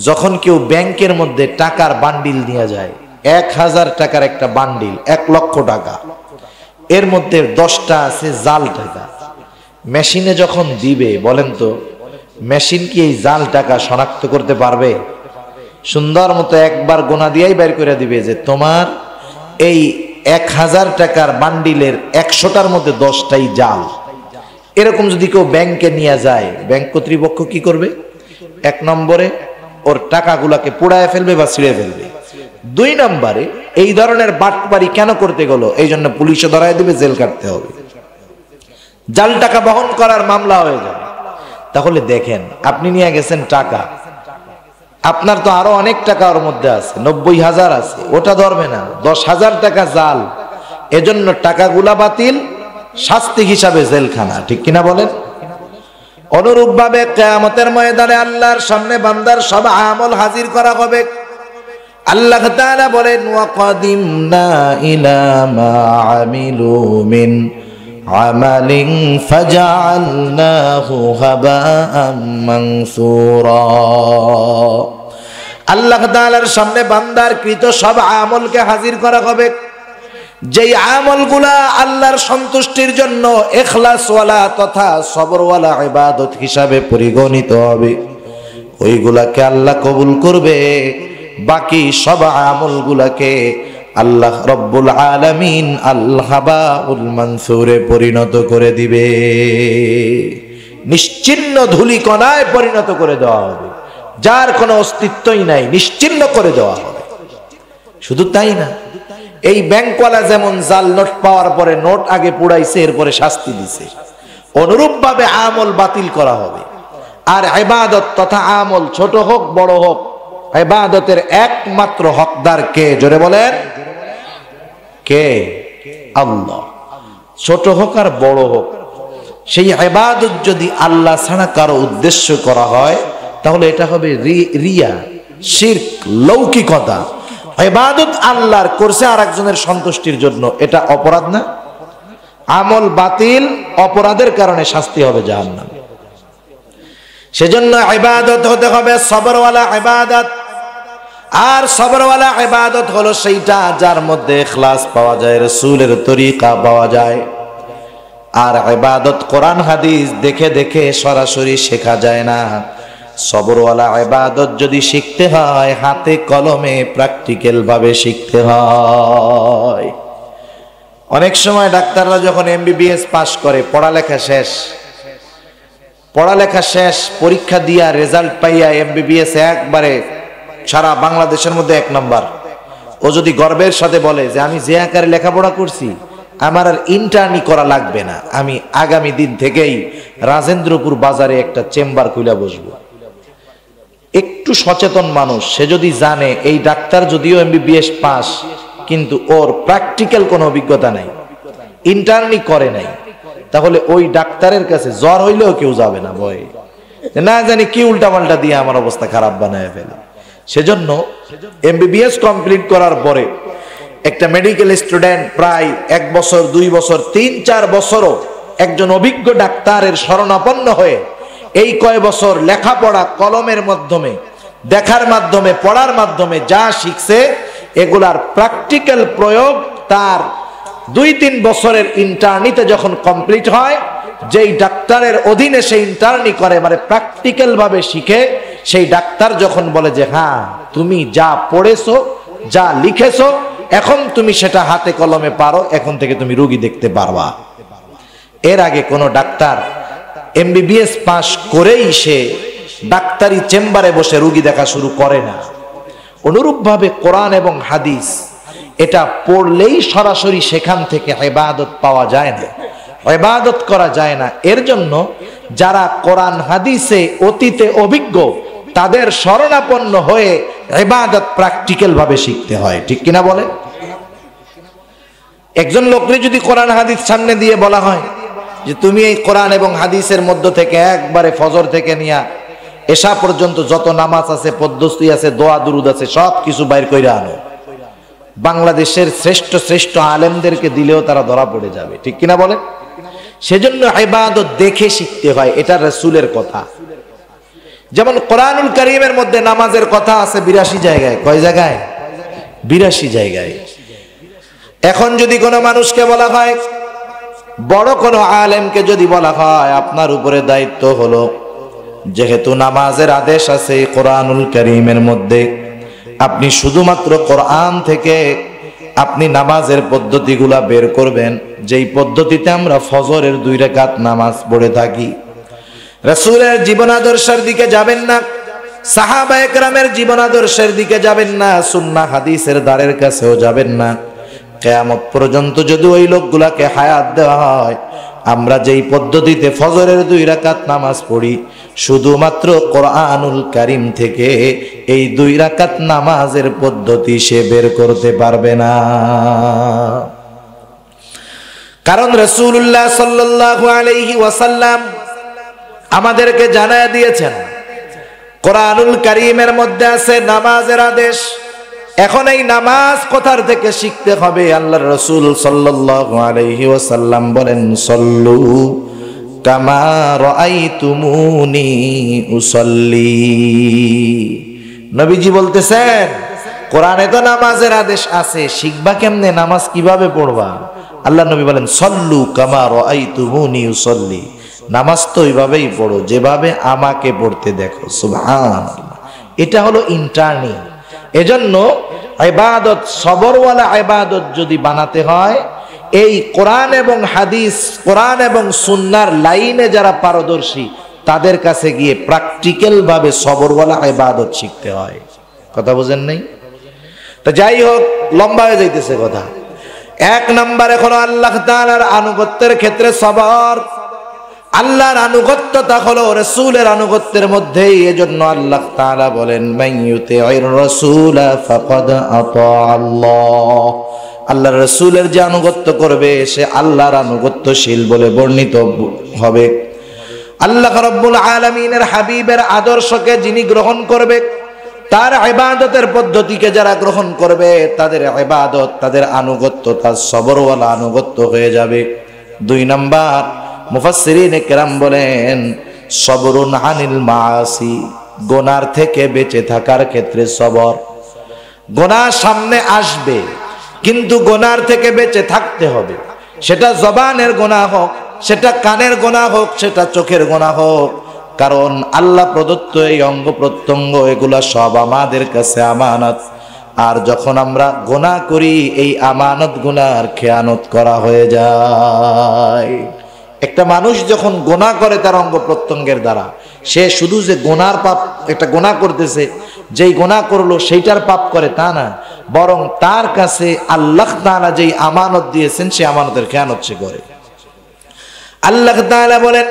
যখন কেউ ব্যাংকের মধ্যে টাকার বান্ডিল নিয়ে যায়, 1000 টাকার একটা বান্ডিল, 1 লক্ষ টাকা, এর মধ্যে 10টা আছে জাল টাকা। মেশিনে যখন দিবে, বলেন তো মেশিন কি এই জাল টাকা শনাক্ত করতে পারবে? সুন্দর মতো একবার গোনা দিয়েই বের করে দিবে যে তোমার এই 1000 টাকার বান্ডিলের 100টার মধ্যে 10টাই জাল। এরকম যদি কেউ ব্যাংকে নিয়ে যায়, ব্যাংক কর্তৃপক্ষ কি করবে? 1 নম্বরে ওর টাকাগুলাকে পোড়ায় ফেলবে বা ছিঁড়ে ফেলবে। 2 নম্বরে এই ধরনের বাটপারি কেন করতে গেল, এই জন্য পুলিশে ধরায় দিবে, জেল কাটতে হবে, জাল টাকা বহন করার মামলা হয়ে যাবে। তাহলে দেখেন, আপনি নিয়ে গেছেন টাকা, আপনার তো আরো অনেক টাকা ওর মধ্যে আছে, 90,000 আছে, ওটা ধরবে না, 10,000 টাকা জাল। এজন্য টাকাগুলা বাতিল, শাস্তি হিসাবে জেলখানা, ঠিক কিনা বলেন? অনুরূপ ভাবে কিয়ামতের ময়দানে আল্লাহর সামনে বান্দার সব আমল হাজির করা হবে। আল্লাহ তাআলা বলেন, ওয়াকাদিমনা ইলা মা আমিলু মিন আমালিন ফাজআলনাহু হাবাআম মানসুরা। আল্লাহ তাআলার সামনে বান্দার কৃত সব আমলকে হাজির করা হবে, যেই আমলগুলা আল্লাহর সন্তুষ্টির জন্য ইখলাসওয়ালা তথা সবরওয়ালা ইবাদত হিসাবে পরিগণিত হবে, ওইগুলাকে আল্লাহ কবুল করবে। বাকি সব আমলগুলাকে আল্লাহ রব্বুল আলামিন আল হাবাউল মানসুরে পরিণত করে দিবে। নিশ্চিহ্ন ধূলিকণায় পরিণত করে দেওয়া হবে, যার কোনো অস্তিত্বই নাই, নিশ্চিহ্ন করে দেওয়া হবে। শুধু তাই না, এই ব্যাংকওয়ালা যেমন জাল নোট পাওয়ার পরে নোট আগে পুড়াইছে, এরপরে শাস্তি দিছে, অনুরূপ ভাবে আমল বাতিল করা হবে। আর ইবাদত তথা আমল, ছোট হোক বড় হোক, ইবাদতের একমাত্র হকদার কে? জোরে বলেন কে? আল্লাহ। ছোট হোক আর বড় হোক, সেই ইবাদত যদি আল্লাহ ছাড়া কারো উদ্দেশ্য করা হয়, তাহলে এটা হবে রিয়া, শিরক, লৌকিকতা। ইবাদত আল্লাহর করছে আর একজনের সন্তুষ্টির জন্য, এটা অপরাধ না? আমল বাতিল, অপরাধের কারণে শাস্তি হবে জাহান্নাম। সেজন্য ইবাদত হতে হবে সবরওয়ালা ইবাদত। আর সবরওয়ালা ইবাদত হলো সেইটা যার মধ্যে ইখলাস পাওয়া যায়, রাসূলের তরিকা পাওয়া যায়। আর ইবাদত কোরআন হাদিস দেখে দেখে সরাসরি শেখা যায় না। সবরওয়ালা ইবাদত যদি শিখতে হয়, হাতে কলমে প্র্যাকটিক্যাল ভাবে শিখতে হয়। অনেক সময় ডাক্তাররা যখন এমবিবিএস পাশ করে, পড়ালেখা শেষ, পরীক্ষা দিয়া রেজাল্ট পাইয়া এমবিবিএস একবারে সারা বাংলাদেশের মধ্যে 1 নম্বর, ও যদি গর্বের সাথে বলে যে আমি যে আকারে লেখাপড়া করছি, আমার আর ইন্টার্নি করা লাগবে না, আমি আগামী দিন থেকেই রাজেন্দ্রপুর বাজারে একটা চেম্বার খুলে বসবো। একটু সচেতন মানুষ সে যদি জানে এই ডাক্তার যদিও এমবিবিএস পাস, কিন্তু ওর প্র্যাকটিক্যাল কোনো অভিজ্ঞতা নাই, ইন্টার্নি করে নাই, তাহলে ওই ডাক্তারের কাছে জ্বর হইলেও কেউ যাবে না, ভয় না জানি কি উল্টাপাল্টা দিয়ে আমার অবস্থা খারাপ বানায় ফেলে। সেজন্য এমবিবিএস কমপ্লিট করার পরে একটা মেডিকেল স্টুডেন্ট প্রায় 1 বছর, 2 বছর, 3-4 বছরও একজন অভিজ্ঞ ডাক্তারের শরণাপন্ন হয়ে এই কয় বছর লেখাপড়া কলমের মাধ্যমে, দেখার মাধ্যমে, পড়ার মাধ্যমে যা শিখছে, এগুলার প্র্যাকটিক্যাল প্রয়োগ তার 2-3 বছরের ইন্টার্নিতে যখন কমপ্লিট হয়, যেই ডাক্তারের অধীনে সেই ইন্টার্নি করে, মানে প্র্যাকটিক্যাল ভাবে শিখে, সেই ডাক্তার যখন বলে যে হ্যাঁ তুমি যা পড়েছো, যা লিখেছো, এখন তুমি সেটা হাতে কলমে পারো, এখন থেকে তুমি রোগী দেখতে পারবা। এর আগে কোন ডাক্তার এমবিবিএস পাস করেই সে ডাক্তারি চেম্বারে বসে রোগী দেখা শুরু করে না। অনুরূপ ভাবে কোরআন এবং হাদিস এটা পড়লেই সরাসরি সেখান থেকে ইবাদত পাওয়া যায় না, ইবাদত করা যায় না। এর জন্য যারা কোরআন হাদিসে অতীতে অভিজ্ঞ, তাদের শরণাপন্ন হয়ে ইবাদত প্র্যাকটিক্যাল ভাবে শিখতে হয়। ঠিক কিনা বলে? একজন লোককে যদি কোরআন হাদিস সামনে দিয়ে বলা হয় যে তুমি এই কোরআন এবং হাদিসের মধ্য থেকে একবারে ফজর থেকে নিয়া এশা পর্যন্ত যত নামাজ আছে, পদ্ধতি আছে, দোয়া দুরুদ আছে, সব কিছু বাইর কইরা আনো, বাংলাদেশের শ্রেষ্ঠ শ্রেষ্ঠ আলেমদেরকে দিলেও তারা ধরা পড়ে যাবে। ঠিক কিনা বলে? সেজন্য ইবাদত দেখে শিখতে হয়, এটা রাসূলের কথা। যেমন কোরআনুল কারীমের মধ্যে নামাজের কথা আছে 82 জায়গায়। কয় জায়গায়? 82 জায়গায়। এখন যদি কোনো মানুষকে বলা হয়, বড় কোনো আলেমকে যদি বলা হয় আপনার উপরে দায়িত্ব হলো, যেহেতু নামাজের আদেশ আছে কোরআনুল কারীমের মধ্যে, আপনি শুধুমাত্র কোরআন থেকে আপনি নামাজের পদ্ধতিগুলা বের করবেন, যেই পদ্ধতিতে আমরা ফজরের 2 রাকাত নামাজ পড়ে থাকি। রাসূলের জীবন আদর্শের দিকে যাবেন না, সাহাবায়ে কেরামের জীবন আদর্শের দিকে যাবেন না, সুন্নাহ হাদিসের দ্বারের কাছেও যাবেন না। কিয়ামত পর্যন্ত যদি ওই লোকগুলাকে হায়াত দেওয়া হয়, আমরা যেই পদ্ধতিতে ফজরের 2 রাকাত নামাজ পড়ি, শুধুমাত্র কোরআনুল কারীম থেকে এই 2 রাকাত নামাজের পদ্ধতি সে বের করতে পারবে না। কারণ রাসূলুল্লাহ সাল্লাল্লাহু আলাইহি ওয়াসাল্লাম আমাদেরকে জানায় দিয়েছেন, কোরআনুল কারীমের মধ্যে আছে নামাজের আদেশ। এখন এই নামাজ কোথার থেকে শিখতে হবে? আল্লাহর রাসূল সাল্লাল্লাহু আলাইহি ওয়াসাল্লাম বলেন, সল্লু কামা রাআইতুমুনি উসাল্লি। নবীজি বলতেছেন, কোরআনে তো নামাজের আদেশ আছে, শিখবা কেমনে, নামাজ কিভাবে পড়বা? আল্লাহ নবী বলেন, সল্লু কামা রাআইতুমুনি উসাল্লি, নামাজ তো ওইভাবেই পড়ো যেভাবে আমাকে পড়তে দেখো। সুবহানাল্লাহ। এটা হলো ইন্টার্নি। এজন্য ইবাদত, সবরওয়ালা ইবাদত যদি বানাতে হয়, এই কোরআন এবং হাদিস, কোরআন এবং সুন্নাহর লাইনে যারা পারদর্শী তাদের কাছে গিয়ে প্র্যাকটিক্যাল ভাবে সবরওয়ালা ইবাদত শিখতে হয়। কথা বুঝেন নাই? তো যাই হোক, লম্বা হয়ে যাইতেছে কথা। এক নাম্বার এখন আল্লাহ তাআলার আনুগত্যের ক্ষেত্রে সবর। আল্লাহর আনুগত্যতা হলো রাসূলের আনুগত্যের মধ্যেই। এজন্য আল্লাহ তাআলা বলেন, মাইয়ুতি'ইর রাসূলা ফাকাদ আতা আল্লাহ। আল্লাহর রাসূলের যে আনুগত্য করবে সে আল্লাহর আনুগত্যশীল বলে বর্ণিত হবে। আল্লাহ রাব্বুল আলামিনের হাবিবের আদর্শকে যিনি গ্রহণ করবে, তার ইবাদতের পদ্ধতিকে যারা গ্রহণ করবে, তাদের ইবাদত, তাদের আনুগত্য, তার সবরওয়ালা আনুগত্য হয়ে যাবে। দুই নাম্বার, মুফাসসিরিনে কেরাম বলেন, সবরুন আনিল মাআসি, গুনার থেকে বেঁচে থাকার ক্ষেত্রে সবর। গুনাহ সামনে আসবে, কিন্তু গুনার থেকে বেঁচে থাকতে হবে। সেটা জবানের গুনাহ হোক, সেটা কানের গুনাহ হোক, সেটা চোখের গুনাহ হোক। কারণ আল্লাহ প্রদত্ত এই অঙ্গ প্রত্যঙ্গ, এগুলা সব আমাদের কাছে আমানত। আর যখন আমরা গুনাহ করি, এই আমানত গুনার খেয়ানত করা হয়ে যায়। একটা মানুষ যখন গুনাহ করে তার অঙ্গ প্রত্যঙ্গের দ্বারা, সে শুধু যে গুনার পাপ, একটা গুনাহ করতেছে, যেই গুনাহ করলো সেইটার পাপ করে তা না, বরং তার কাছে আল্লাহ তাআলা যেই আমানত দিয়েছেন সে আমানতের খেয়ানত সে করে। আল্লাহ তাআলা বলেন,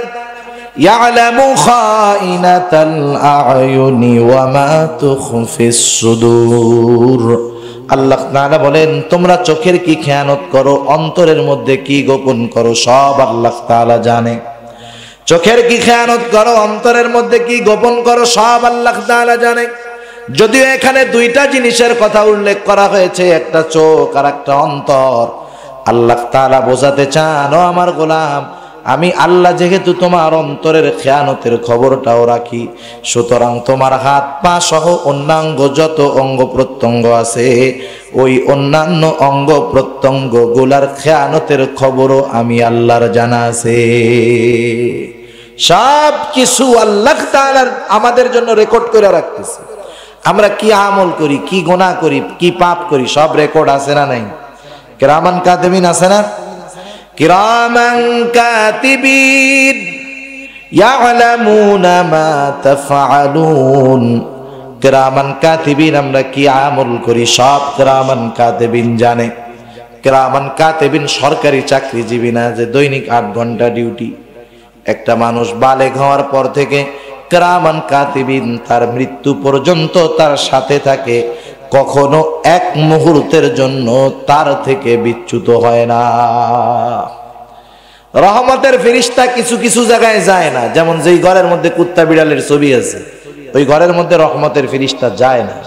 ইয়ালামু খাইনাতাল আ'য়ুনি ওয়া মা তুখফিস সুদূর। আল্লাহ তাআলা বলেন, তোমরা চোখের কি খেয়ানত করো, অন্তরের মধ্যে কি গোপন করো, সব আল্লাহ তাআলা জানে। চোখের কি খেয়ানত করো, অন্তরের মধ্যে কি গোপন করো, সব আল্লাহ তাআলা জানে। যদিও এখানে দুইটা জিনিসের কথা উল্লেখ করা হয়েছে, একটা চোখ আর একটা অন্তর। আল্লাহ তাআলা বোঝাতে চান, ও আমার গোলাম, আমি আল্লাহ যেহেতু তোমার অন্তরের খেয়ানতের খবরটাও রাখি, সুতরাং তোমার হাত পা সহ অন্যাঙ্গ যত অঙ্গ প্রত্যঙ্গ আছে, ওই অন্যান্য অঙ্গ প্রত্যঙ্গ গুলার খেয়ানতের খবরও আমি আল্লাহর জানা আছে। সব কিছু আল্লাহ তাআলা আমাদের জন্য রেকর্ড করে রাখতেছে। আমরা কি আমল করি, কি গুনাহ করি, কি পাপ করি, সব রেকর্ড আছে না নাই? কিরামান কাতিবিন আছে না? কিরামান কাতিবিন ইয়ালামুনা মা তাফআলুন। কিরামান কাতিবিন, আমরা কি আমল করি সব কিরামান কাতিবিন জানে। কিরামান কাতিবিন সরকারি চাকরিজীবী না যে দৈনিক 8 ঘন্টা ডিউটি। একটা মানুষ বালেগ হওয়ার পর থেকে কিরামান কাতিবিন তার মৃত্যু পর্যন্ত তার সাথে থাকে, কখনো এক মুহূর্তের জন্য তার থেকে বিচ্যুত হয় না। রহমতের ফেরেশতা কিছু কিছু জায়গায় যায় না, যেমন যেই ঘরের মধ্যে কুত্তা বিড়ালের ছবি আছে ওই ঘরের মধ্যে রহমতের ফেরেশতা যায় না।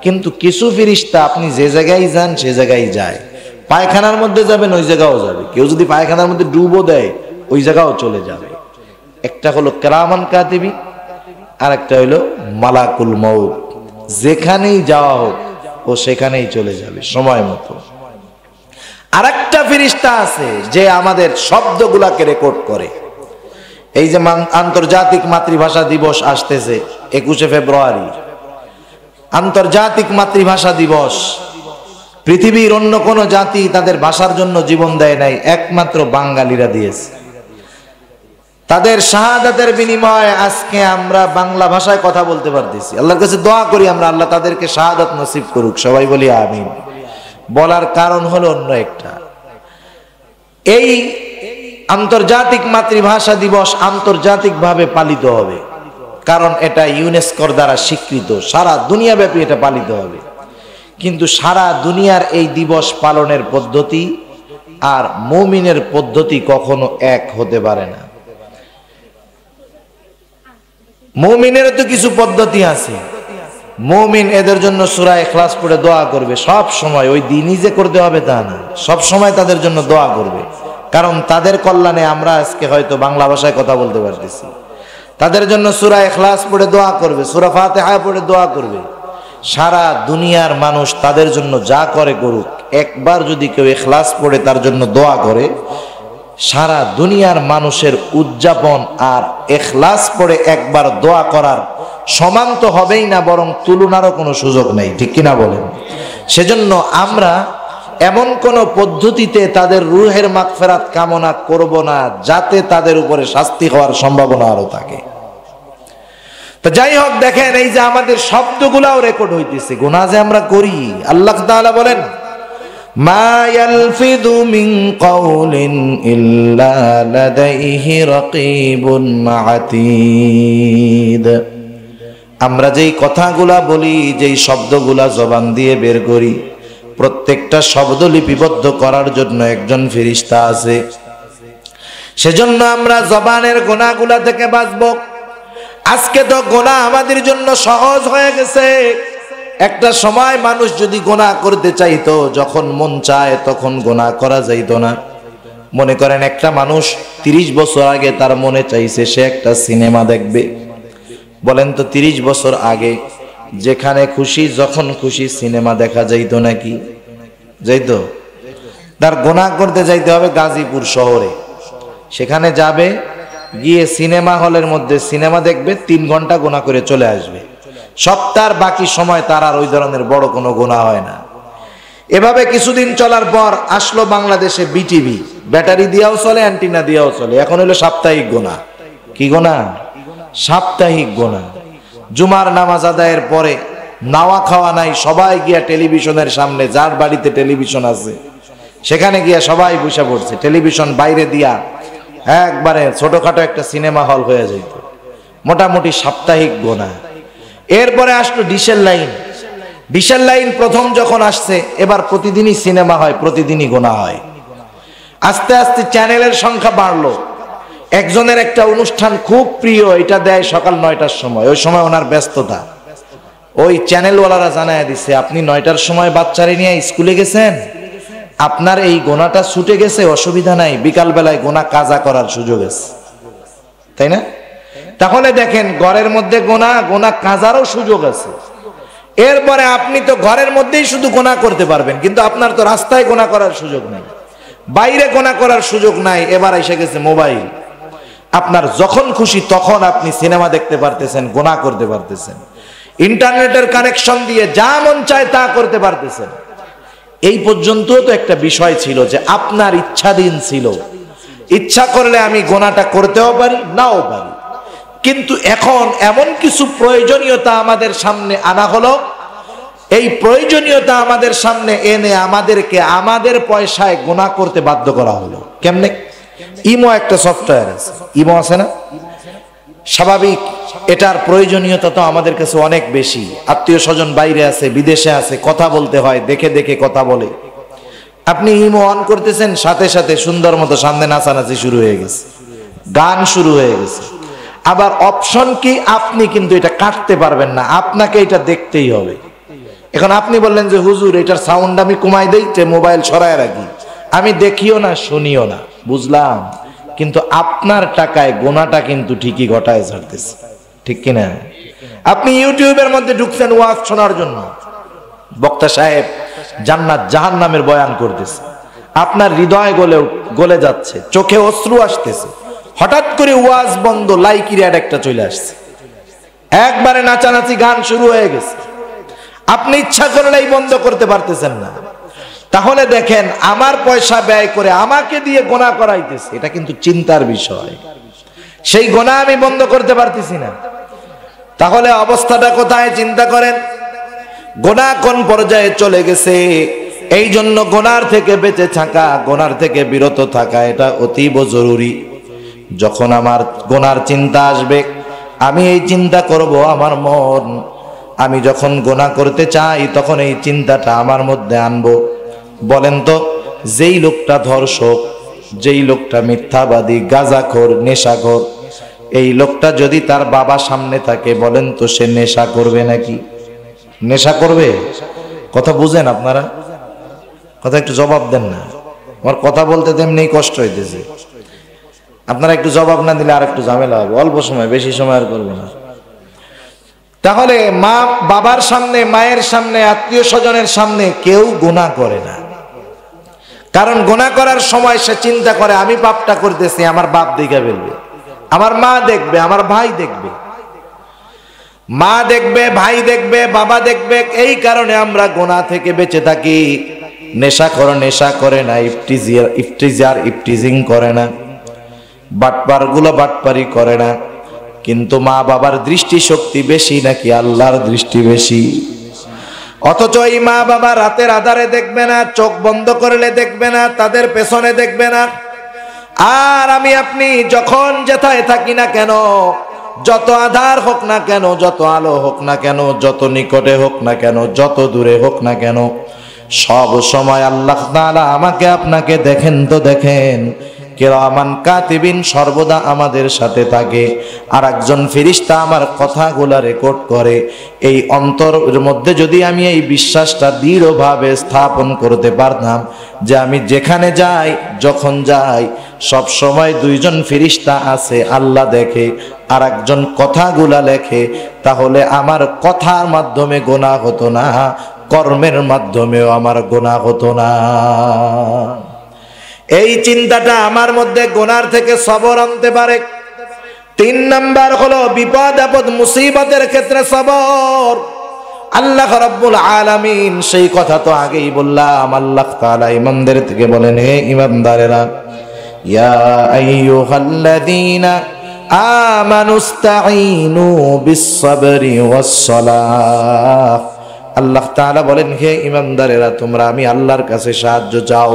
কিন্তু কিছু ফেরেশতা আপনি যে জায়গায় যান সে জায়গায় যায়। পায়খানার মধ্যে যাবেন ওই জায়গাও যাবে, কেউ যদি পায়খানার মধ্যে ডুবও দেয় ওই জায়গাও চলে যাবে। একটা হলো কিরামান কাতিবিন, আর একটা হইল মালাকুল মউত। যেখানেই যাওয়া হোক ও সেখানেই চলে যাবে সময় মতো। আর একটা ফেরেশতা আছে যে আমাদের শব্দগুলাকে রেকর্ড করে। এই যে আন্তর্জাতিক মাতৃভাষা দিবস আসতেছে 21শে ফেব্রুয়ারি, আন্তর্জাতিক মাতৃভাষা দিবস। পৃথিবীর অন্য কোন জাতি তাদের ভাষার জন্য জীবন দেয় নাই, একমাত্র বাঙালিরা দিয়েছে। তাদের শাহাদাতের বিনিময়ে আজকে আমরা বাংলা ভাষায় কথা বলতে পারতেছি। আল্লাহর কাছে দোয়া করি আমরা, আল্লাহ তাদেরকে শাহাদাত নসিব করুক, সবাই বলি আমিন। বলার কারণ হলো অন্য একটা, এই আন্তর্জাতিক মাতৃভাষা দিবস আন্তর্জাতিকভাবে পালিত হবে, কারণ এটা ইউনেস্কোর দ্বারা স্বীকৃত, সারা দুনিয়াব্যাপী এটা পালিত হবে। কিন্তু সারা দুনিয়ার এই দিবস পালনের পদ্ধতি আর মুমিনের পদ্ধতি কখনো এক হতে পারে না। মুমিনের তো কিছু পদ্ধতি আছে। মুমিন এদের জন্য সূরা ইখলাস পড়ে দোয়া করবে সব সময়, ওই দিনই যে করতে হবে তা না, সব সময় তাদের জন্য দোয়া করবে, কারণ তাদের কল্যাণে আমরা আজকে হয়তো বাংলা ভাষায় কথা বলতে পারতেছি। তাদের জন্য সূরা ইখলাস পড়ে দোয়া করবে, সূরা ফাতিহা পড়ে দোয়া করবে। সারা দুনিয়ার মানুষ তাদের জন্য যা করে করুক, একবার যদি কেউ ইখলাস পড়ে তার জন্য দোয়া করে, সারা দুনিয়ার মানুষের উদযাপন আর ইখলাস পড়ে একবার দোয়া করার সমান তো হবেই না, বরং তুলনারও কোনো সুযোগ নেই, ঠিক কিনা বলেন? সেজন্য আমরা এমন কোন পদ্ধতিতে তাদের রূহের মাগফিরাত কামনা করব না যাতে তাদের উপরে শাস্তি হওয়ার সম্ভাবনা আরো থাকে। তো যাই হোক, দেখেন এই যে আমাদের শব্দগুলাও রেকর্ড হইতেছে, গুনাহ যে আমরা করি। আল্লাহ তাআলা বলেন, মা ইয়ালফিযু মিন কাউলিন ইল্লা লাদাইহি রাকীবুন আতীদ। আমরা যেই কথাগুলা বলি, যেই শব্দগুলা জবান দিয়ে বের করি, প্রত্যেকটা শব্দ লিপিবদ্ধ করার জন্য একজন ফেরেশতা আছে। সেজন্য আমরা জবানের গুনাহগুলা থেকে বাঁচব। আজকে তো গুনাহ আমাদের জন্য সহজ হয়ে গেছে। একটা সময় মানুষ যদি গুনাহ করতে চাইতো, যখন মন চায় তখন গুনাহ করা যাইতো না। মনে করেন একটা মানুষ 30 বছর আগে তার মনে চাইছে সে একটা সিনেমা দেখবে। বলেন তো 30 বছর আগে যেখানে খুশি যখন খুশি সিনেমা দেখা যাইতো নাকি? যাইতো? তার গুনাহ করতে যাইতে হবে গাজীপুর শহরে, সেখানে যাবে, গিয়ে সিনেমা হলের মধ্যে সিনেমা দেখবে, 3 ঘন্টা গুনাহ করে চলে আসবে। সপ্তাহের বাকি সময় তার আর ওই ধরনের বড় কোনো গুনাহ হয় না। এভাবে কিছুদিন চলার পর আসলো বাংলাদেশে বিটিভি, ব্যাটারি দিয়েও চলে, অ্যান্টিনা দিয়েও চলে। এখন হলো সাপ্তাহিক গুনাহ। কি গুনাহ? সাপ্তাহিক গুনাহ। জুমার নামাজ আদায়ের পরে নাওয়া খাওয়া নাই, সবাই গিয়া টেলিভিশনের সামনে, যার বাড়িতে টেলিভিশন আছে সেখানে গিয়া সবাই বসে পড়ছে। টেলিভিশন বাইরে দিয়া একবারে ছোটখাটো একটা সিনেমা হল হয়ে যাইত। মোটামুটি সাপ্তাহিক গুনাহ। এরপরে আসলো ডিশের লাইন। ডিশের লাইন প্রথম যখন আসছে, এবার প্রতিদিনই সিনেমা হয়, প্রতিদিনই গুনাহ হয়। আস্তে আস্তে চ্যানেলের সংখ্যা বাড়লো। একজনের একটা অনুষ্ঠান খুব প্রিয়, এটা দেয় সকাল 9টার সময়, ওই সময় ওনার ব্যস্ততা। ওই চ্যানেলওয়ালারা জানায় দিছে, আপনি 9টার সময় বাচ্চারে নিয়ে স্কুলে গেছেন, আপনার এই গোনাটা ছুটে গেছে, অসুবিধা নাই, বিকাল বেলায় গোনা কাজা করার সুযোগ আছে। তাই না? তাহলে দেখেন, ঘরের মধ্যে গোনা কাজারও সুযোগ আছে। এরপরে আপনি তো ঘরের মধ্যেই শুধু গোনা করতে পারবেন, কিন্তু আপনার তো রাস্তায় গোনা করার সুযোগ নাই, বাইরে গোনা করার সুযোগ নাই। এবার এসে গেছে মোবাইল। আপনার যখন খুশি তখন আপনি সিনেমা দেখতে পারতেছেন, গোনা করতে পারতেছেন। ইন্টারনেটের কানেকশন দিয়ে যা মন চায় তা করতে পারতেছেন। এই পর্যন্ত তো একটা বিষয় ছিল যে আপনার ইচ্ছাধীন ছিল, ইচ্ছা করলে আমি গোনাটা করতেও পারি, নাও পারি। কিন্তু এখন এমন কিছু প্রয়োজনীয়তা আমাদের সামনে আনা হলো, এই প্রয়োজনীয়তা আমাদের সামনে এনে আমাদেরকে আমাদের পয়সায় গোনা করতে বাধ্য করা হলো। কেমনে? ইমো একটা সফটওয়্যার আছে, ইমো আছে না? স্বাভাবিক, এটার প্রয়োজনীয়তা তো আমাদের কাছে অনেক বেশি। আত্মীয় স্বজন বাইরে আছে, বিদেশে আছে, কথা বলতে হয়, দেখে দেখে কথা বলে। আপনি ইমো অন করতেছেন, সাথে সাথে সুন্দর মতো সামনে নাচানাচি শুরু হয়ে গেছে, গান শুরু হয়ে গেছে। আবার অপশন কি, আপনি কিন্তু এটা কাটতে পারবেন না, আপনাকে এটা দেখতেই হবে। এখন আপনি বললেন যে হুজুর এটার সাউন্ড আমি কমাই দেই, মোবাইল সরায় রাখি, আমি দেখিও না শুনিও না, বুঝলাম, কিন্তু আপনার টাকায় গোনাটা কিন্তু ঠিকই ঘটায় ছাড়তেছে, ঠিক কিনা? আপনি ইউটিউবের মধ্যে ঢুকছেন ওয়াজ শোনার জন্য, বক্তা সাহেব জান্নাত জাহান্নামের বয়ান করতেছে, আপনার হৃদয় গলে যাচ্ছে, চোখে অশ্রু আসতেছে, হঠাৎ করে ওয়াজ বন্ধ, লাইকি অ্যাড একটা চলে আসছে, একবারে নাচানাচি গান শুরু হয়ে গেছে। আপনি ইচ্ছা করলেই বন্ধ করতে পারতেছেন না। তাহলে দেখেন, আমার পয়সা ব্যয় করে আমাকে দিয়ে গোনা করাইতেছে, এটা কিন্তু চিন্তার বিষয়। সেই গোনা আমি বন্ধ করতে পারতেছি না, তাহলে অবস্থাটা কোথায়? চিন্তা করেন, গোনা কোন পর্যায়ে চলে গেছে। এই জন্য গোনার থেকে বেঁচে থাকা, গোনার থেকে বিরত থাকা, এটা অতীব জরুরি। যখন আমার গোনার চিন্তা আসবে, আমি এই চিন্তা করব, আমার মন, আমি যখন গোনা করতে চাই তখন এই চিন্তাটা আমার মধ্যে আনবো। বলেন তো, যেই লোকটা ধর্ষক, যেই লোকটা মিথ্যাবাদী, গাঁজাখোর, নেশাখোর, এই লোকটা যদি তার বাবা সামনে থাকে, বলেন তো সে নেশা করবে নাকি? নেশা করবে? কথা বুঝেন আপনারা? কথা একটু জবাব দেন না, আমার কথা বলতে তেমনি কষ্ট হইতেছে। আপনারা একটু জবাব না দিলে আর একটু ঝামেলা হবে, অল্প সময়, বেশি সময় আর করবো না। তাহলে মা বাবার সামনে, মায়ের সামনে, আত্মীয় স্বজনের সামনে কেউ গুনাহ করে না, কারণ গুনাহ করার সময় সে চিন্তা করে আমি পাপটা করতেছি, আমার বাপ দেখে ফেলবে, আমার মা দেখবে, আমার ভাই দেখবে, মা দেখবে, ভাই দেখবে, বাবা দেখবে। এই কারণে আমরা গুনাহ থেকে বেঁচে থাকি। নেশাখোর নেশা করে না, ইফটিজিং করে না, বাটপারগুলো বাটপারি করে না, কিন্তু মা বাবার দৃষ্টিশক্তি বেশি নাকি আল্লাহর দৃষ্টি বেশি? অথচ এই মা বাবা রাতের আধারে দেখবে না, চোখ বন্ধ করলে দেখবে না, তাদের পেছনে দেখবে না। আর আমি আপনি যখন যেথায় থাকি না কেন, যত আধার হোক না কেন, যত আলো হোক না কেন, যত নিকটে হোক না কেন, যত দূরে হোক না কেন, সব সময় আল্লাহ তাআলা আমাকে আপনাকে দেখেন তো দেখেন। কিরামান কাতিবিন সর্বদা আমাদের সাথে থাকে, আর একজন ফেরেশতা আমার কথাগুলা রেকর্ড করে। এই অন্তরের মধ্যে যদি আমি এই বিশ্বাসটা দৃঢ়ভাবে স্থাপন করতে পারতাম যে আমি যেখানে যাই, যখন যাই, সব সময় দুইজন ফেরেশতা আছে, আল্লাহ দেখে আর একজন কথাগুলা লেখে, তাহলে আমার কথার মাধ্যমে গুনাহ হতো না, কর্মের মাধ্যমেও আমার গুনাহ হতো না। এই চিন্তাটা আমার মধ্যে গুনার থেকে সবর আনতে পারে। 3 নাম্বার হলো বিপদ আপদ মুসিবতের ক্ষেত্রে সবর। আল্লাহ রাব্বুল আলামিন সেই কথা তো আগেই বললাম, আল্লাহ তাআলা ইমানদের থেকে বলেন, হে ইমানদারেরা, ইয়া আইয়ুহাল্লাযীনা আমানুস্তাঈনু বিস-সাবরি ওয়াস-সালাহ। আল্লাহ তাআলা বলেন, হে ইমানদারেরা, তোমরা আমি আল্লাহর কাছে সাহায্য চাও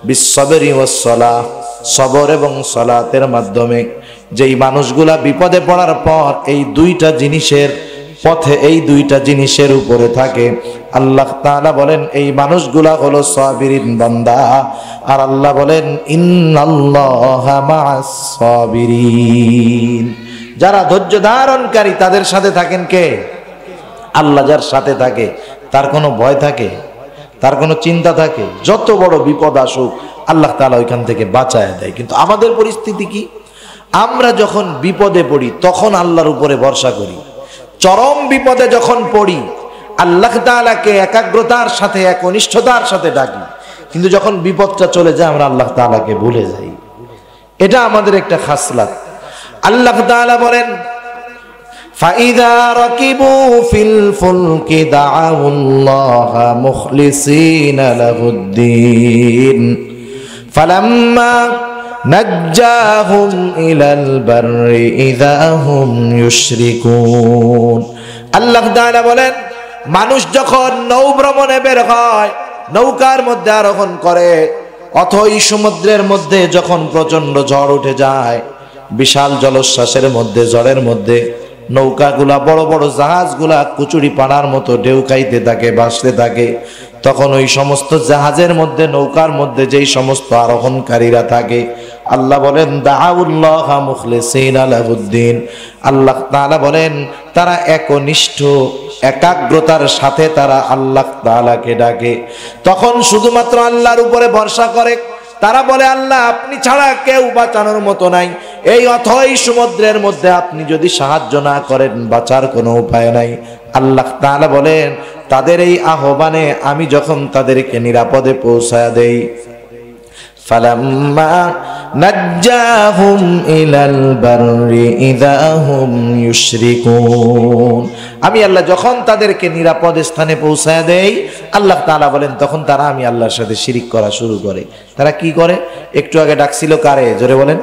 বিস-সাবরি ওয়াস-সালাহ, সবর এবং সালাতের মাধ্যমে। যেই মানুষগুলা বিপদে পড়ার পর এই দুইটা জিনিসের পথে, এই দুইটা জিনিসের উপরে থাকে, আল্লাহ তাআলা বলেন এই মানুষগুলা হলো সাবিরিন বান্দা। আর আল্লাহ বলেন ইন্নাল্লাহা মা'আস সাবিরিন, যারা ধৈর্য ধারণকারী তাদের সাথে থাকেন কে? আল্লাহ। যার সাথে থাকে তার কোনো ভয় থাকে? তার কোনো চিন্তা থাকে? যত বড় বিপদ আসুক আল্লাহ তাআলা ওইখান থেকে বাঁচায় দেয়। কিন্তু আমাদের পরিস্থিতি কি? আমরা যখন বিপদে পড়ি তখন আল্লাহর উপরে ভরসা করি, চরম বিপদে যখন পড়ি আল্লাহ তাআলাকে একাগ্রতার সাথে, একনিষ্ঠতার সাথে ডাকি, কিন্তু যখন বিপদটা চলে যায় আমরা আল্লাহ তাআলাকে ভুলে যাই। এটা আমাদের একটা খাসলাত। আল্লাহ তাআলা বলেন, فَإِذَا رَكِبُوا فِي الْفُلْكِ دَعَوُا اللَّهَ مُخْلِصِينَ لَهُ الدِّينَ فَلَمَّا نَجَّاهُمْ إِلَى الْبَرِّ إِذَا هُمْ يُشْرِكُونَ। আল্লাহ তাআলা বলেন, মানুষ যখন নৌ ভ্রমণে বের হয়, নৌকার মধ্যে আরোহণ করে, অথই সমুদ্রের মধ্যে যখন প্রচন্ড ঝড় উঠে যায়, বিশাল জলোচ্ছ্বাসের মধ্যে, ঝড়ের মধ্যে নৌকাগুলা, বড় বড় জাহাজগুলা কুচুরি পানার মতো ঢেউ খাইতে থাকে, ভাসতে থাকে, তখন ওই সমস্ত জাহাজের মধ্যে, নৌকার মধ্যে যেই সমস্ত আরোহণকারীরা থাকে, আল্লাহ বলেন দাউল্লাহা মুখলিসিনা লাহুদ্দিন। আল্লাহ তাআলা বলেন তারা একনিষ্ঠ, একাগ্রতার সাথে তারা আল্লাহ তাআলাকে ডাকে, তখন শুধুমাত্র আল্লাহর উপরে ভরসা করে। তারা বলে, আল্লাহ আপনি ছাড়া কেউ বাঁচানোর মতো নাই, এই অথই সমুদ্রের মধ্যে আপনি যদি সাহায্য না করেন বাঁচার কোনো উপায় নাই। আল্লাহ তাআলা বলেন তাদের এই আহ্বানে আমি যখন তাদেরকে নিরাপদে পৌঁছায় দেই, ফালাম্মা নাজ্জাহুম ইলাল বাররি ইযা হুম ইউশরিকুন, আমি আল্লাহ যখন তাদেরকে নিরাপদ স্থানে পৌঁছায় দেই, আল্লাহ তাআলা বলেন তখন তারা আমি আল্লাহর সাথে শিরিক করা শুরু করে। তারা কি করে? একটু আগে ডাকছিল কারে? জোরে বলেন।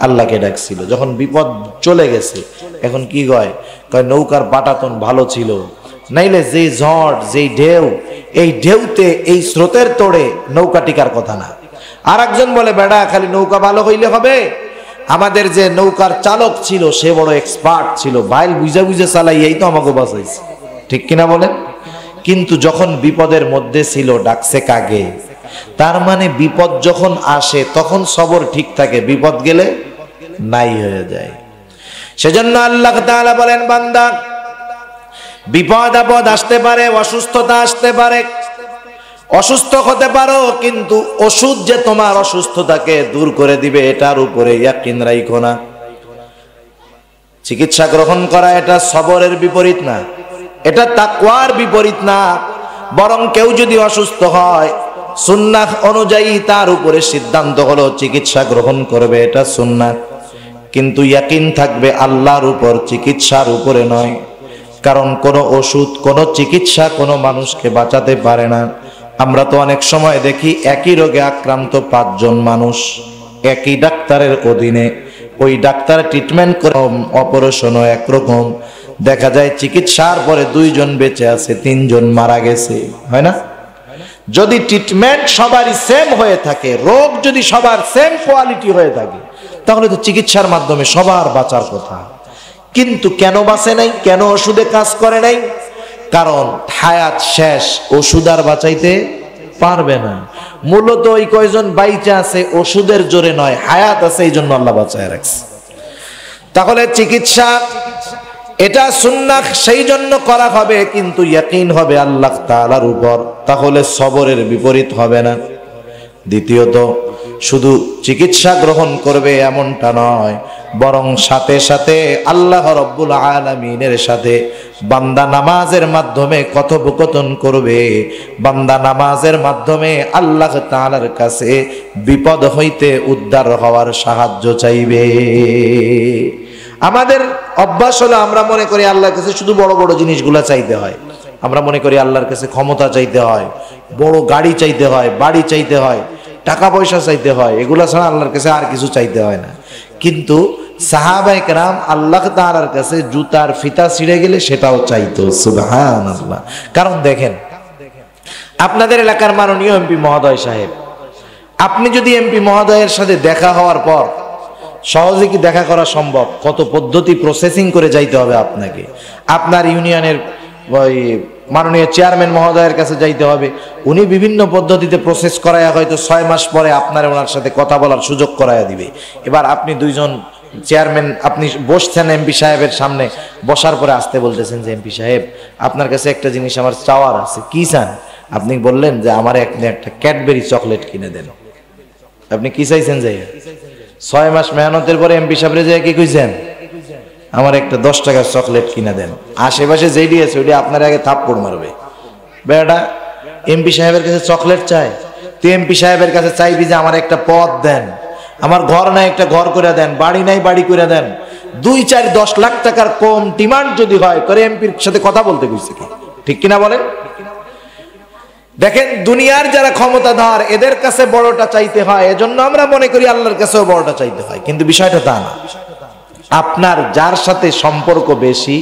আল্লাহকে ডাকছিল। যখন বিপদ চলে গেছে এখন কি কয়? নৌকার পাটাতন ভালো ছিল, নাইলে যে ঝড়, যেই ঢেউ, এই ঢেউতে, এই স্রোতের তোড়ে নৌকা টিকার কথা না। আর একজন বলে, বেড়া খালি নৌকা ভালো হইলে হবে? আমাদের যে নৌকার চালক ছিল সে বড় এক্সপার্ট ছিল, বাইল বুঝে বুঝে চালাই, এই তো আমাকে বাঁচাইছে। ঠিক কিনা বলেন? কিন্তু যখন বিপদের মধ্যে ছিল ডাকছে কাকে? তার মানে বিপদ যখন আসে তখন সবর ঠিক থাকে, বিপদ গেলে নাই হয়ে যায়। সেজন্য আল্লাহ তাআলা বলেন, বান্দা বিপদ আপদ আসতে পারে, অসুস্থতা আসতে পারে, অসুস্থ হতে পারো, কিন্তু ওষুধ যে তোমার অসুস্থতাকে দূর করে দিবে এটার উপরে ইয়াকিন রাখো না। চিকিৎসা গ্রহণ করা এটা সবরের বিপরীত না, এটা তাকওয়ার বিপরীত না। বরং কেউ যদি অসুস্থ হয় সুন্নাহ অনুযায়ী তার উপরে সিদ্ধান্ত হলো চিকিৎসা গ্রহণ করবে, এটা সুন্নাহ, কিন্তু ইয়াকিন থাকবে আল্লাহর উপর, চিকিৎসার উপরে নয়। কারণ কোন ওষুধ, কোন চিকিৎসা কোন মানুষকে বাঁচাতে পারে না। আমরা তো অনেক সময় দেখি একই রোগে আক্রান্ত 5 জন মানুষ একই ডাক্তারের অধীনে, ওই ডাক্তার ট্রিটমেন্ট করে, অপারেশনও একরকম, দেখা যায় চিকিৎসার পরে 2 জন বেঁচে আছে, 3 জন মারা গেছে, হয় না? যদি ট্রিটমেন্ট সবারই সেম হয়ে থাকে, রোগ যদি সবার সেম কোয়ালিটি হয়ে থাকে, তাহলে তো চিকিৎসার মাধ্যমে সবার বাঁচার কথা। কিন্তু কেন বাঁচে নাই? কেন ওষুধে কাজ করে নাই? কারণ হায়াত শেষ, ওষুধ আর বাঁচাইতে পারবে না। মূলত ওই কয়জন বাইচে আছে ওষুধের জোরে নয়, হায়াত আছে, এই জন্য আল্লাহ বাঁচায় রাখছে। তাহলে চিকিৎসা এটা সুন্নাহ সেই জন্য করা হবে, কিন্তু ইয়াকিন হবে আল্লাহ তাআলার উপর, তাহলে সবরের বিপরীত হবে না। দ্বিতীয়ত, শুধু চিকিৎসা গ্রহণ করবে এমনটা নয়, বরং সাথে সাথে আল্লাহ রাব্বুল আলামিনের সাথে বান্দা নামাজের মাধ্যমে কথোপকথন করবে, বান্দা নামাজের মাধ্যমে আল্লাহ তাআলার কাছে বিপদ হইতে উদ্ধার হওয়ার সাহায্য চাইবে। আমাদের অভ্যাস হলো আমরা মনে করি আল্লাহর কাছে শুধু বড় বড় জিনিসগুলো চাইতে হয়। আমরা মনে করি আল্লাহর কাছে ক্ষমতা চাইতে হয়, বড় গাড়ি চাইতে হয়, বাড়ি চাইতে হয়, টাকা পয়সা চাইতে হয়, এগুলা ছাড়া আল্লাহর কাছে আর কিছু চাইতে হয় না। কিন্তু সাহাবায়ে কেরাম আল্লাহ তাআলার কাছে জুতার ফিতা ছিঁড়ে গেলে সেটাও চাইতো, সুবহানাল্লাহ। কারণ দেখেন, আপনাদের এলাকার মাননীয় এমপি মহোদয় সাহেব, আপনি যদি এমপি মহোদয়ের সাথে দেখা হওয়ার পর, সহজে কি দেখা করা সম্ভব? কত পদ্ধতি প্রসেসিং করে যাইতে হবে আপনাকে। আপনার ইউনিয়নের ওই মাননীয় চেয়ারম্যান মহোদয়ের কাছে যাইতে হবে, উনি বিভিন্ন পদ্ধতিতে প্রসেস করায়া হয়তো 6 মাস পরে আপনার ওনার সাথে কথা বলার সুযোগ করায়া দিবে। এবার আপনি 2 জন চেয়ারম্যান, আপনি বসছেন এমপি সাহেবের সামনে, বসার পরে আসতে বলতেছেন যে এমপি সাহেব আপনার কাছে একটা জিনিস আমার চাওয়ার আছে। কি চান? আপনি বললেন যে আমার একটা ক্যাডবেরি চকলেট কিনে দেন। আপনি কি চাইছেন? যে 6 মাস মেহনতের পরে এমপি সাহেবরে যে কি কইছেন, আমার একটা 10 টাকার চকলেট কিনে দেন। আশেপাশে যেই আছে ওইটা আপনার আগে থাপ্পড় মারবে। বেটা এমপি সাহেবের কাছে চকলেট চাই, তুই এমপি সাহেবের কাছে চাইবি যে আমার একটা পদ দেন, আমার ঘর নাই একটা ঘর করে দেন, বাড়ি নাই বাড়ি করে দেন। 2, 4, 10 লাখ টাকার কম ডিমান্ড যদি হয়, করে এমপির সাথে কথা বলতে কইছে কি? ঠিক কিনা বলেন? দেখেন, দুনিয়ার যারা ক্ষমতাধর এদের কাছে বড়টা চাইতে হয়, এজন্য আমরা মনে করি আল্লাহর কাছেও বড়টা চাইতে হয়, কিন্তু বিষয়টা তা না। আপনার যার সাথে সম্পর্ক বেশি,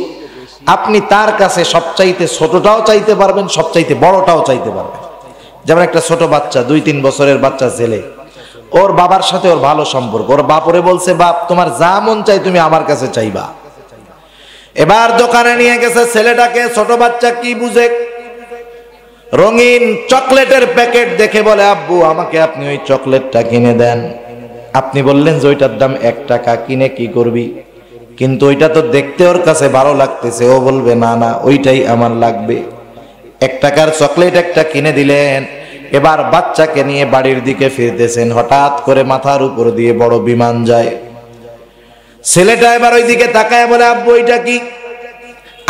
আপনি তার কাছে সবচাইতে ছোটটাও চাইতে পারবেন, সবচাইতে বড়টাও চাইতে পারবেন। যেমন একটা ছোট বাচ্চা, 2-3 বছরের বাচ্চা ছেলে, ওর বাবার সাথে ওর ভালো সম্পর্ক, ওর বাপরে বলছে বাপ তোমার যা মন চাই তুমি আমার কাছে চাইবা। এবার দোকানে নিয়ে গেছে ছেলেটাকে, ছোট বাচ্চা কি বুঝে, রঙিন চকলেটের প্যাকেট দেখে বলে আব্বু আমাকে আপনি ওই চকলেটটা কিনে দেন। আপনি বললেন যে ওইটার দাম 1 টাকা, কিনে কি করবি? কিন্তু ওইটা তো দেখতে ওর কাছে ভালো লাগতেছে, ও বলবে না না ওইটাই আমার লাগবে। 1 টাকার চকলেট একটা কিনে দিলেন। এবার বাচ্চাকে নিয়ে বাড়ির দিকে ফিরতেছেন, হঠাৎ করে মাথার উপর দিয়ে বড় বিমান যায়। ছেলেটা এবার ওই দিকে তাকায় বলে আব্বু এটা কি?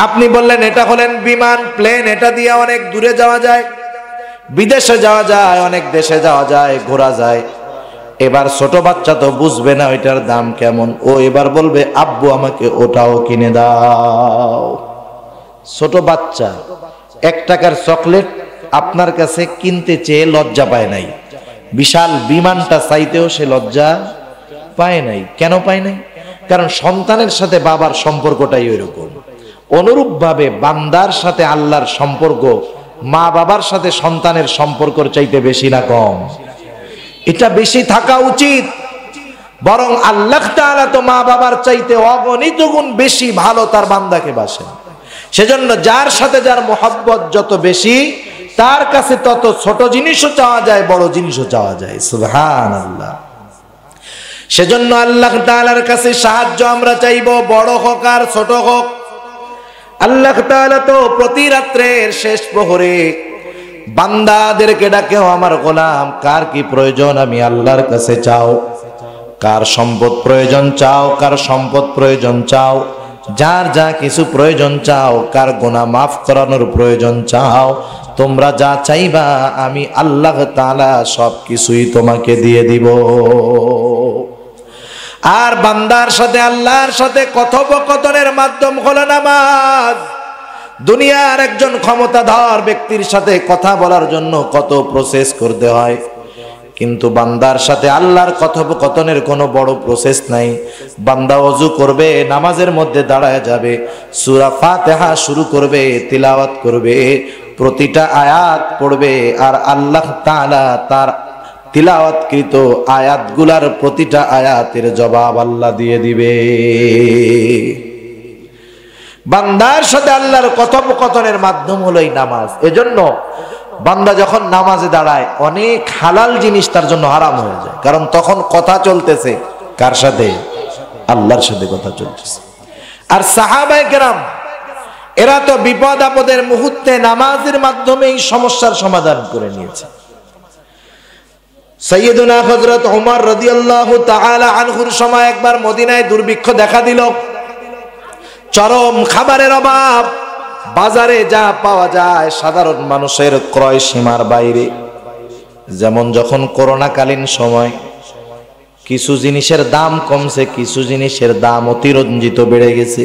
আপনি বললেন এটা হলেন বিমান, প্লেন, এটা দিয়ে অনেক দূরে যাওয়া যায়, বিদেশে যাওয়া যায়, অনেক দেশে যাওয়া যায়, ঘোরা যায়। এবার ছোট বাচ্চা তো বুঝবে না ওইটার দাম কেমন, ও এবার বলবে আব্বু আমাকে ওটাও কিনে দাও। ছোট বাচ্চা 1 টাকার চকলেট আপনার কাছে কিনতে চেয়ে লজ্জা পায় নাই, বিশাল বিমানটা চাইতেও সে লজ্জা পায় নাই। কেন পায় নাই? কারণ সন্তানের সাথে বাবার সম্পর্কটাই ওইরকম। অনুরূপভাবে বান্দার সাথে আল্লাহর সম্পর্ক মা বাবার সাথে সন্তানের সম্পর্কের চাইতে বেশি না কম? এটা বেশি থাকা উচিত। বরং আল্লাহ তাআলা তো মা বাবার চাইতে অগণিত গুণ বেশি ভালো তার বান্দাকে বাসেন। সেজন্য যার সাথে যার মহব্বত যত বেশি, তার কাছে তত ছোট জিনিসও চাওয়া যায়, বড় জিনিসও চাওয়া যায়। সুবহানাল্লাহ। সেজন্য আল্লাহ তাআলার কাছে সাহায্য আমরা চাইব, বড় হোক আর ছোট হোক। আল্লাহ তাআলা তো প্রতি রাত্রের শেষ প্রহরে বান্দাদেরকে ডাকে, আমার গোলাম কার কি প্রয়োজন আমি আল্লাহর কাছে চাও, কার সম্পদ প্রয়োজন চাও, কার সম্পদ প্রয়োজন চাও, যার যা কিছু প্রয়োজন চাও, কার গুনাহ মাফ করানোর প্রয়োজন চাও, তোমরা যা চাইবা আমি আল্লাহ তাআলা সব কিছুই তোমাকে দিয়ে দিব। আর বান্দার সাথে আল্লাহর সাথে কথোপকথনের মাধ্যম হলো নামাজ। দুনিয়ার একজন ক্ষমতাধর ব্যক্তির সাথে কথা বলার জন্য কত প্রসেস করতে হয়, কিন্তু বান্দার সাথে আল্লাহর কথোপকথনের কোনো বড় প্রসেস নাই। বান্দা ওযু করবে, নামাজের মধ্যে দাঁড়ায় যাবে, সূরা ফাতিহা শুরু করবে, তিলাওয়াত করবে, প্রতিটা আয়াত পড়বে, আর আল্লাহ তাআলা তার তিলাওয়াতকৃত আয়াতগুলার প্রতিটা আয়াতের জবাব আল্লাহ দিয়ে দিবে। বান্দার সাথে আল্লাহর কথোপকথনের মাধ্যম হলো এই নামাজ। এজন্য বান্দা যখন নামাজে দাঁড়ায় অনেক হালাল জিনিস তার জন্য হারাম হয়ে যায়, কারণ তখন কথা চলতেছে কার সাথে? আল্লাহর সাথে কথা চলতেছে। আর সাহাবায়ে কেরাম এরা তো বিপদ আপদের মুহূর্তে নামাজের মাধ্যমেই সমস্যার সমাধান করে নিয়েছে। সাইয়েদুনা হযরত ওমর রাদিয়াল্লাহু তাআলা আনহুর সময় একবার মদিনায় দুর্ভিক্ষ দেখা দিল, চরম খাবারের অভাব, বাজারে যা পাওয়া যায় সাধারণ মানুষের ক্রয় সীমার বাইরে। যেমন যখন করোনাকালীন সময় কিছু জিনিসের দাম কমছে, কিছু জিনিসের দাম অতিরঞ্জিত বেড়ে গেছে,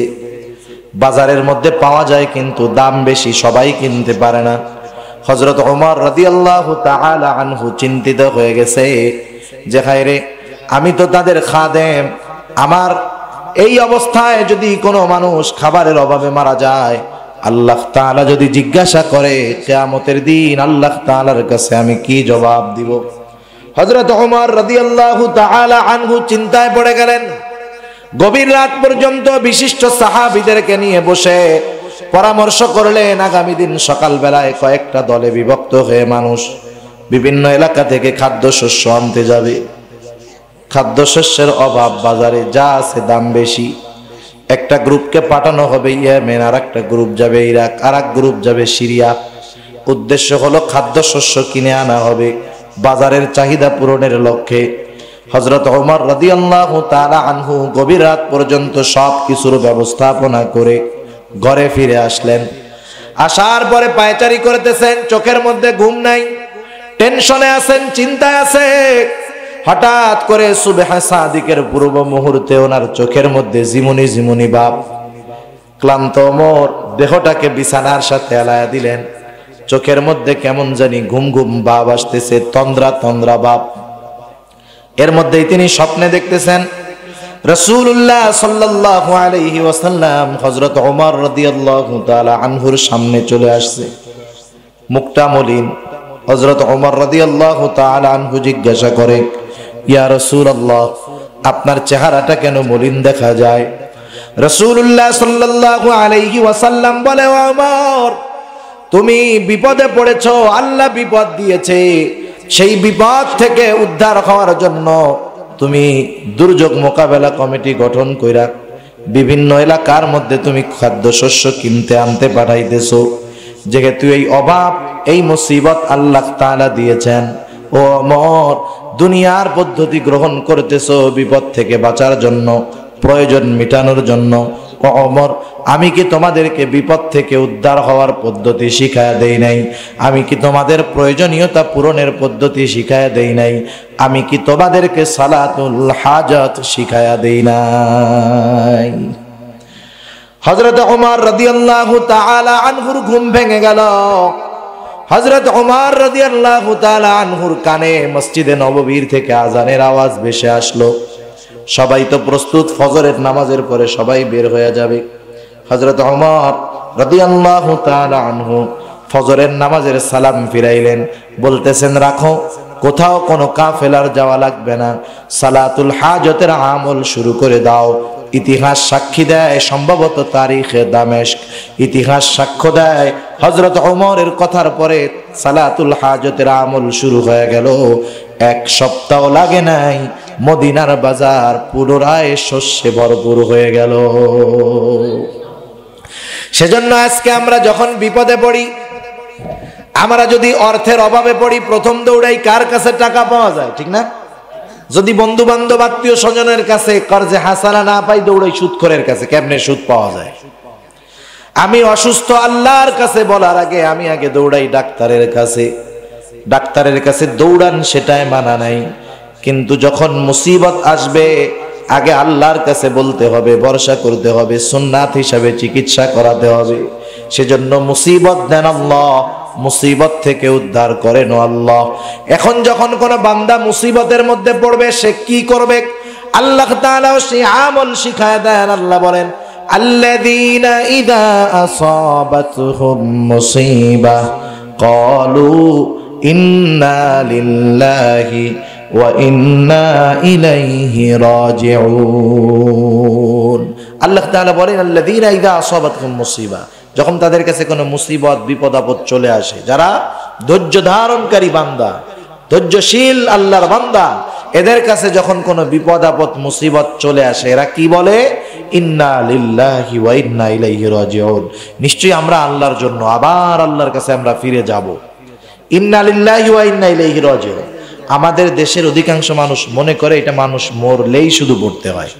বাজারের মধ্যে পাওয়া যায় কিন্তু দাম বেশি, সবাই কিনতে পারে না। হযরত ওমর রাদিয়াল্লাহু তাআলা আনহু চিন্তিত হয়ে গেছে যে হায়রে, আমি তো তাদের খাদেম, আমার এই অবস্থায় যদি কোনো মানুষ খাবারের অভাবে মারা যায়, আল্লাহ তাআলা যদি জিজ্ঞাসা করে কিয়ামতের দিন আল্লাহ তাআলার কাছে আমি কি জবাব দিব? হযরত ওমর রাদিয়াল্লাহু তাআলা আনহু চিন্তায় পড়ে গেলেন। গভীর রাত পর্যন্ত বিশিষ্ট সাহাবীদেরকে নিয়ে বসে পরামর্শ করলেন, আগামী দিন সকালবেলায় কয়েকটা দলে বিভক্ত হয়ে মানুষ বিভিন্ন এলাকা থেকে খাদ্যশস্য আনতে যাবে। খাদ্যশস্যের অভাব, বাজারে যা আছে দাম বেশি। একটা গ্রুপকে পাঠানো হবে ইয়েমেন, আর একটা গ্রুপ যাবে ইরাক, আর এক গ্রুপ যাবে সিরিয়া। উদ্দেশ্য হলো খাদ্যশস্য কিনে আনা হবে বাজারের চাহিদা পূরণের লক্ষ্যে। হযরত ওমর রাদিয়াল্লাহু তাআলা আনহু গভীর রাত পর্যন্ত সব কিছুর ব্যবস্থাপনা করে ঘরে ফিরে আসলেন। আসার পরে পায়চারি করতেছেন, চোখের মধ্যে ঘুম নাই, টেনশনে আছেন, চিন্তায় আছে। হঠাৎ করে সুবহে সাদিকের পূর্ব মুহূর্তে ওনার চোখের মধ্যে জিমুনি জিমুনি ভাব। ক্লান্ত ওমর দেহটাকে বিছানার সাথে এলায়া দিলেন, চোখের মধ্যে কেমন জানি ঘুম ঘুম ভাব আসতেছে, তন্দ্রা তন্দ্রা ভাব। এর মধ্যেই তিনি স্বপ্নে দেখতেছেন রাসূলুল্লাহ সাল্লাল্লাহু আলাইহি ওয়াসাল্লাম হযরত ওমর রাদিয়াল্লাহু তাআলা আনহুর সামনে চলে আসছে, মুখটা মলিন। হযরত ওমর রাদিয়াল্লাহু তাআলা আনহু জিজ্ঞাসা করে, ইয়া রাসূলুল্লাহ, আপনার চেহারাটা কেন মলিন দেখা যায়? রাসূলুল্লাহ সাল্লাল্লাহু আলাইহি ওয়াসাল্লাম বলে, ওমর, তুমি বিপদে পড়েছো, আল্লাহ বিপদ দিয়েছে, সেই বিপদ থেকে উদ্ধার হওয়ার জন্য তুমি দুর্যোগ মোকাবেলা কমিটি গঠন কইরা বিভিন্ন এলাকার মধ্যে তুমি খাদ্যশস্য কিনতে আনতে পাঠাইতেছো। যেহেতু এই অভাব, এই মুসিবত আল্লাহ তাআলা দিয়েছেন, ও ওমর, দুনিয়ার পদ্ধতি গ্রহণ করতেছো বিপদ থেকে বাঁচার জন্য, প্রয়োজন মিটানোর জন্য। ও ওমর, আমি কি তোমাদেরকে বিপদ থেকে উদ্ধার হওয়ার পদ্ধতি শিখায়া দেই নাই? আমি কি তোমাদের প্রয়োজনীয়তা পূরণের পদ্ধতি শিখায়া দেই নাই? আমি কি তোমাদেরকে সালাতুল হাজাত শিখায়া দেই নাই? হযরত ওমর রাদিয়াল্লাহু তাআলা আনহুর ঘুম ভেঙে গেল। হযরত ওমর রাদিয়াল্লাহু তাআলা আনহুর কানে মসজিদে নববীর থেকে আজানের আওয়াজ ভেসে আসলো। সবাই তো প্রস্তুত, ফজরের নামাজের পরে সবাই বের হয়ে যাবে। হযরত ওমর রাদিয়াল্লাহু তাআলা আনহু ফজরের নামাজের সালাম ফিরাইলেন, বলতেছেন, রাখো, কোথাও কোনো কাফেলার যাওয়া লাগবে না, সালাতুল হাজতের আমল শুরু করে দাও। ইতিহাস সাক্ষী দেয়, সম্ভবত তারিখে দামেস্ক ইতিহাস সাক্ষ্য দেয়, হযরত ওমরের কথার পরে সালাতুল হাজতের আমল শুরু হয়ে গেল। এক সপ্তাহ লাগে নাই, মদিনার বাজার পুনরায় শস্যে ভরপুর হয়ে গেল। সেজন্য আজকে আমরা যখন বিপদে পড়ি, আমরা যদি অর্থের অভাবে পড়ি, প্রথম দৌড়াই কার কাছে টাকা পাওয়া যায়, ঠিক না? যদি বন্ধু বান্ধব আত্মীয় স্বজনের কাছে কর্জে হাসানা না পাই, দৌড়াই সুদখোরের কাছে, কেমনে সুদ পাওয়া যায়। আমি অসুস্থ, আল্লাহর কাছে বলার আগে আমি আগে দৌড়াই ডাক্তারের কাছে। ডাক্তারের কাছে দৌড়ান, সেটাই মানা নাই, কিন্তু যখন মুসিবত আসবে আগে আল্লাহর কাছে বলতে হবে, ভরসা করতে হবে, সুন্নাত হিসাবে চিকিৎসা করাতে হবে। সেজন্য মুসিবত দেন আল্লাহ, মুসিবত থেকে উদ্ধার করেন আল্লাহ। এখন যখন কোন বান্দা মুসিবতের মধ্যে পড়বে, সে কি করবে? আল্লাহ তাআলা সেই আমল শিখায় দেন। আল্লাহ বলেন, আল্লাযীনা ইযা আসাবাতহুম মুসিবা ক্বালু ইন্না লিল্লাহি ওয়া ইন্না ইলাইহি রাজিউন। আল্লাহ তাআলা বলেন, আল্লাযীনা ইযা আসাবাতহুম মুসিবা, যখন তাদের কাছে কোনো মুসিবত বিপদ আপদ চলে আসে, যারা ধৈর্য ধারণকারী বান্দা, ধৈর্যশীল আল্লাহর বান্দা, এদের কাছে যখন কোনো বিপদ আপদ মুসিবত চলে আসে, এরা কি বলে? ইন্না লিল্লাহি ওয়া ইন্না ইলাইহি রাজিউন। নিশ্চয়ই আমরা আল্লাহর জন্য, আবার আল্লাহর কাছে আমরা ফিরে যাব। ইন্না লিল্লাহি ওয়া ইন্না ইলাইহি রাজিউন। আমাদের দেশের অধিকাংশ মানুষ মনে করে এটা মানুষ মরলেই শুধু পড়তে হয়,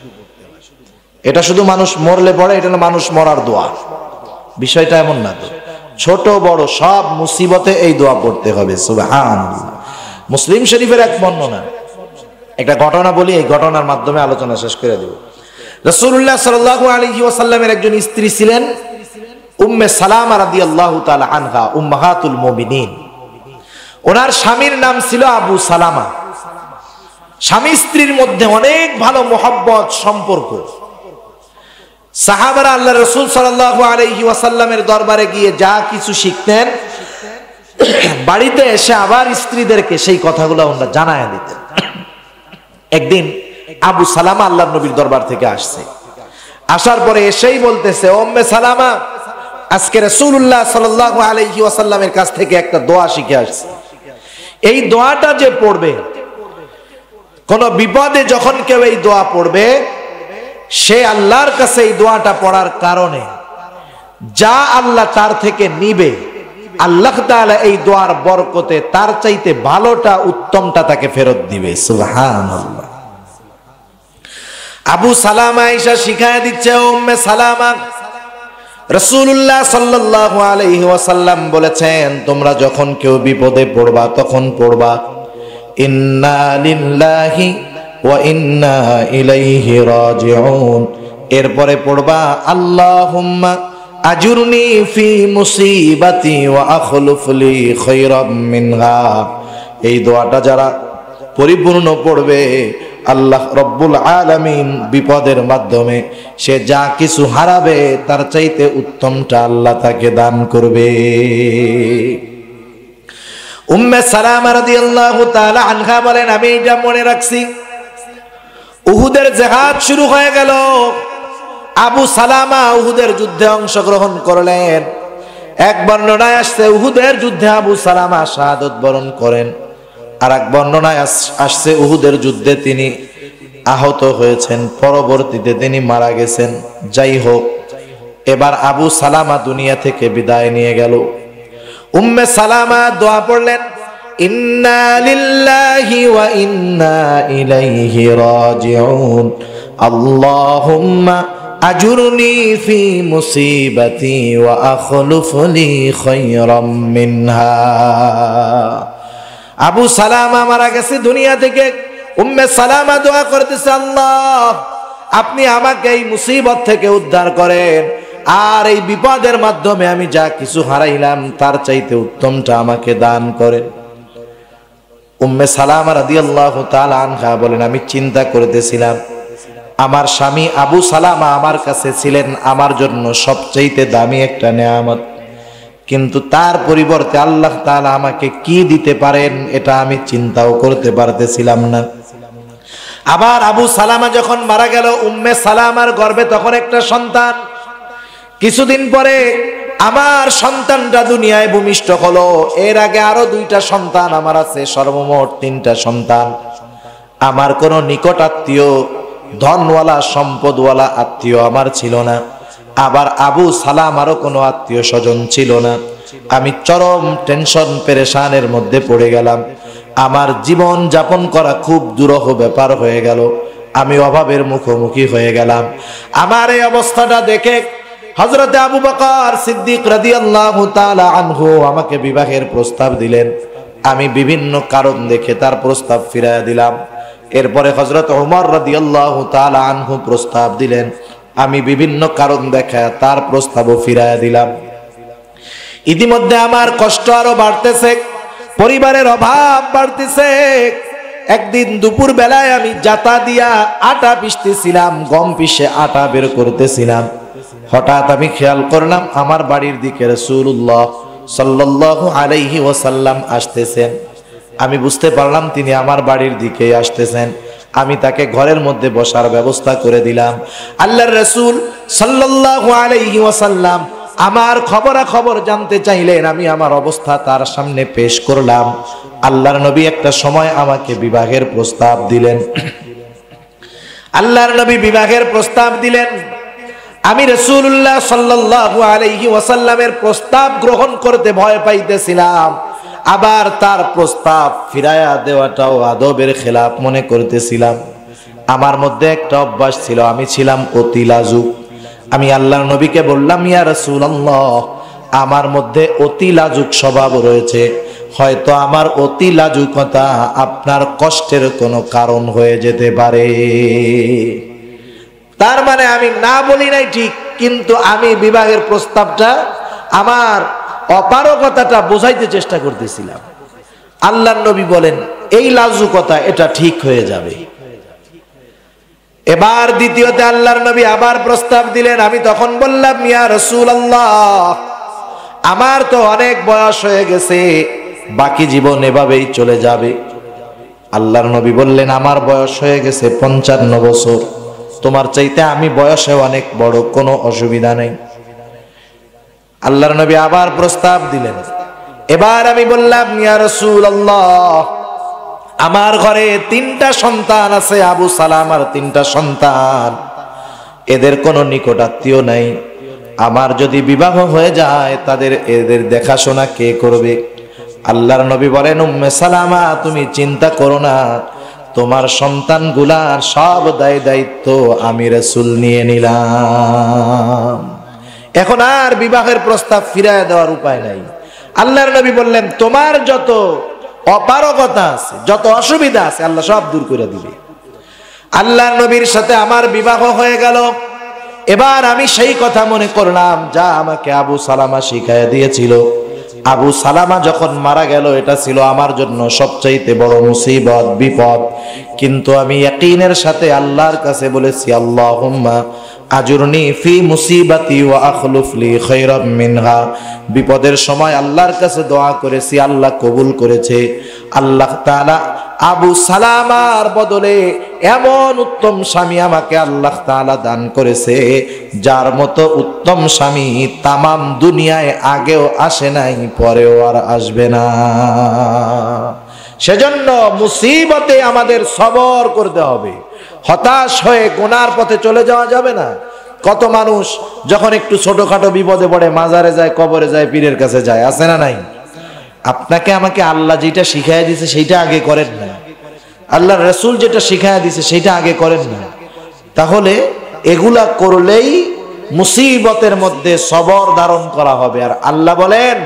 এটা শুধু মানুষ মরলে পড়ে, এটা হলো মানুষ মরার দোয়া। বিষয়টা এমন না তো, ছোট বড় সব মুসিবতে এই দোয়া পড়তে হবে। সুবহানাল্লাহ। মুসলিম শরীফের এক বর্ণনা, একটা ঘটনা বলি, এই ঘটনার মাধ্যমে আলোচনা শেষ করে দেব। রাসূলুল্লাহ সাল্লাল্লাহু আলাইহি ওয়াসাল্লামের একজন স্ত্রী ছিলেন উম্মে সালামা রাদিয়াল্লাহু তাআলা আনহা, উম্মাহাতুল মুমিনিন। ওনার স্বামীর নাম ছিল আবু সালামা। স্বামী স্ত্রীর মধ্যে অনেক ভালো মহব্বত সম্পর্ক। সাহাবারা আল্লাহ রাসূল সাল্লাল্লাহু আলাইহি ওয়াসাল্লামের দরবারে গিয়ে যা কিছু শিখতেন, বাড়িতে এসে আবার স্ত্রীদেরকে সেই কথাগুলো ওনারা জানায় দিতেন। একদিন আবু সালামা আল্লাহর নবীর দরবার থেকে আসছে, আসার পরে এসেই বলতেছে, উম্মে সালামা, আজকে রাসূলুল্লাহ সাল্লাল্লাহু আলাইহি ওয়াসাল্লামের কাছ থেকে একটা দোয়া শিখে আসছে। এই দোয়াটা যে পড়বে, কোন বিপদে যখন কেউ এই দোয়া পড়বে, সে আল্লাহর কাছে এই দোয়াটা পড়ার কারণে যা আল্লাহ তার থেকে নিবে, আল্লাহ তাআলা এই দোয়ার বরকতে তার চাইতে ভালোটা, উত্তমটা তাকে ফেরত দিবে। সুবহানাল্লাহ। আবু সালামা আয়েশা শিখায় দিচ্ছে, উম্মে সালামা, রাসূলুল্লাহ সাল্লাল্লাহু আলাইহি ওয়াসাল্লাম বলেছেন, তোমরা যখন কেউ বিপদে পড়বা তখন পড়বা ইন্না লিল্লাহি ওয়া ইন্না ইলাইহি রাজিউন। এরপরে পড়বা আল্লাহুম্মা আজুরনি ফি মুসিবাতি ওয়া আখলুফ লি খায়রাম মিনহা। এই দোয়াটা যারা পরিপূর্ণ পড়বে, আল্লাহ রব্বুল আলামিন বিপদের মাধ্যমে সে যা কিছু হারাবে তার চাইতে উত্তমটা আল্লাহ তাকে দান করবে। উম্মে সালামা রাদিয়াল্লাহু তাআলা আনহা বলেন, আমি এটা মনে রাখছি, উহুদের জিহাদ শুরু হয়ে গেল। আবু সালামা উহুদের যুদ্ধে অংশগ্রহণ করলেন। এক বর্ণনায় আসছে উহুদের যুদ্ধে আবু সালামা শাহাদাত বরণ করেন, আর এক বর্ণনায় আসছে উহুদের যুদ্ধে তিনি আহত হয়েছেন, পরবর্তীতে তিনি মারা গেছেন। যাই হোক, এবার আবু সালামা দুনিয়া থেকে বিদায় নিয়ে গেল। উম্মে সালামা দোয়া পড়লেন, ইন্না লিল্লাহি ওয়া ইন্না ইলাইহি রাজিউন। আল্লাহুম্মা আজুরনি ফি মুসিবাতি ওয়া আখলুফ লি খায়রাম মিনহা। আবু সালামা মারা গেছে দুনিয়া থেকে। উম্মে সালামা দোয়া করতেছে, আল্লাহ আপনি আমাকে এই মুসিবত থেকে উদ্ধার করেন, আর এই বিপদের মাধ্যমে আমি যা কিছু হারাইলাম তার চাইতে উত্তমটা আমাকে দান করেন। উম্মে সালামা রাদিয়াল্লাহু তাআলা আনহা বলেন, আমি চিন্তা করতেছিলাম, আমার স্বামী আবু সালামা আমার কাছে ছিলেন আমার জন্য সবচাইতে দামি একটা নেয়ামত, কিন্তু তার পরিবর্তে আল্লাহ তাআলা আমাকে কি দিতে পারেন এটা আমি চিন্তাও করতে পারতেছিলাম না। আবার আবু সালামা যখন মারা গেল, উম্মে সালামার গর্ভে তখন একটা সন্তান। কিছুদিন পরে আমার সন্তানটা দুনিয়ায় ভূমিষ্ঠ হলো। এর আগে আরো 2টা সন্তান আমার আছে, সর্বমোট 3টা সন্তান। আমার কোনো নিকট আত্মীয়, ধনওয়ালা সম্পদওয়ালা আত্মীয় আমার ছিল না। আবার আবু সালামারও কোনো আত্মীয় স্বজন ছিল না। আমি চরম টেনশন পেরেশানের মধ্যে পড়ে গেলাম। আমার জীবন যাপন করা খুব দুরূহ ব্যাপার হয়ে গেল। আমি অভাবের মুখোমুখি হয়ে গেলাম। আমার এই অবস্থাটা দেখে হযরত আবু বকর সিদ্দিক রাদিয়াল্লাহু তাআলা আনহু আমাকে বিবাহের প্রস্তাব দিলেন। আমি বিভিন্ন কারণ দেখে তার প্রস্তাব ফিরাইয়া দিলাম। এরপরে হযরত ওমর রাদিয়াল্লাহু তাআলা আনহু প্রস্তাব দিলেন, আমি বিভিন্ন কারণ দেখায় তার প্রস্তাবও ফিরাইয়া দিলাম। ইতিমধ্যে আমার কষ্ট আরো বাড়তেছে, পরিবারের অভাব বাড়তেছে। একদিন দুপুর বেলায় আমি জাতা দিয়া আটা পিষতেছিলাম, গম পিষে আটা বের করতেছিলাম। হঠাৎ আমি খেয়াল করলাম আমার বাড়ির দিকে রাসূলুল্লাহ সাল্লাল্লাহু আলাইহি ওয়াসাল্লাম আসতেছেন। আমি বুঝতে পারলাম তিনি আমার বাড়ির দিকে আসতেছেন। আমি তাকে ঘরের মধ্যে বসার ব্যবস্থা করে দিলাম। আল্লাহর রাসূল সাল্লাল্লাহু আলাইহি ওয়াসাল্লাম আমার খবরাখবর জানতে চাইলেন। আমি আমার অবস্থা তার সামনে পেশ করলাম। আল্লাহর নবী একটা সময় আমাকে বিবাহের প্রস্তাব দিলেন। আল্লাহর নবী বিবাহের প্রস্তাব দিলেন। আমি রাসূলুল্লাহ সাল্লাল্লাহু আলাইহি ওয়াসাল্লামের প্রস্তাব গ্রহণ করতে ভয় পাইতেছিলাম, আবার তার প্রস্তাব ফিরায়া দেওয়াটাও আদবের খেলাফ মনে করতেছিলাম। আমার মধ্যে একটা অভ্যাস ছিল, আমি ছিলাম অতি লাজুক। আমি আল্লাহর নবীকে বললাম, ইয়া রাসূলুল্লাহ, আমার মধ্যে অতি লাজুক স্বভাব রয়েছে, হয়তো আমার অতি লাজুকতা আপনার কষ্টের কোনো কারণ হয়ে যেতে পারে। তার মানে আমি না বলি নাই ঠিক, কিন্তু আমি বিবাহের প্রস্তাবটা আমার অপারগতাটা বোঝাইতে চেষ্টা করতেছিলাম। আল্লাহর নবী বলেন, এই লাজুকতা এটা ঠিক হয়ে যাবে। এবার দ্বিতীয়তে আল্লাহর নবী আবার প্রস্তাব দিলেন। আমি তখন বললাম, ইয়া রাসূলুল্লাহ, আমার তো অনেক বয়স হয়ে গেছে, বাকি জীবন এভাবেই চলে যাবে। আল্লাহর নবী বললেন, আমার বয়স হয়ে গেছে 55 বছর, তোমার চাইতে আমি বয়সে অনেক বড়, কোনো অসুবিধা নেই। আল্লাহর নবী আবার প্রস্তাব দিলেন। এবার আমি বললাম, ইয়া রাসূলুল্লাহ, আমার ঘরে 3টা সন্তান আছে, আবু সালামার 3টা সন্তান, এদের কোনো নিকট আত্মীয় নাই। আমার যদি বিবাহ হয়ে যায়, এদের দেখাশোনা কে করবে? আল্লাহর নবী বলেন, উম্মে সালামা, তুমি চিন্তা করো না, তোমার সন্তানগুলার সব দায়িত্ব আমি রাসূল নিয়ে নিলাম। এখন আর বিবাহের প্রস্তাব ফিরায় দেওয়ার উপায় নাই। আল্লাহর নবী বললেন, তোমার যত অপারগতা আছে, যত অসুবিধা আছে, আল্লাহ সব দূর করে দিবে। আল্লাহর নবীর সাথে আমার বিবাহ হয়ে গেল। এবার আমি সেই কথা মনে করলাম যা আমাকে আবু সালামা শিখাইয়া দিয়েছিল। আবু সালামা যখন মারা গেল, এটা ছিল আমার জন্য সবচাইতে বড় মুসিবত, বিপদ। কিন্তু আমি ইয়াকিনের সাথে আল্লাহর কাছে বলেছি, আল্লাহুম্মা আজুরনি ফি মুসিবাতি ওয়া আখলুফ লি খায়রাম মিনহা। বিপদের সময় আল্লাহর কাছে দোয়া করেছি, আল্লাহ কবুল করেছে। আল্লাহ তাআলা আবু সালামার বদলে এমন উত্তম স্বামী আমাকে আল্লাহ তাআলা দান করেছে, যার মতো উত্তম স্বামী তামাম দুনিয়ায় আগেও আসে নাই, পরেও আর আসবে না। সেজন্য মুসিবতে আমাদের সবর করতে হবে, হতাশ হয়ে গুনার পথে চলে যাওয়া যাবে না। কত মানুষ যখন একটু ছোটখাটো বিপদে পড়ে মাজারে যায়, কবরে যায়, পীরের কাছে যায়, আছে না নাই? আপনাকে আমাকে আল্লাহ যেটা শিখাইয়া দিয়েছে সেইটা আগে করেন না, আল্লাহর রাসূল যেটা শিখাইয়া দিয়েছে সেইটা আগে করেন না। তাহলে এগুলা করলেই মুসিবতের মধ্যে সবর ধারণ করা হবে। আর আল্লাহ বলেন,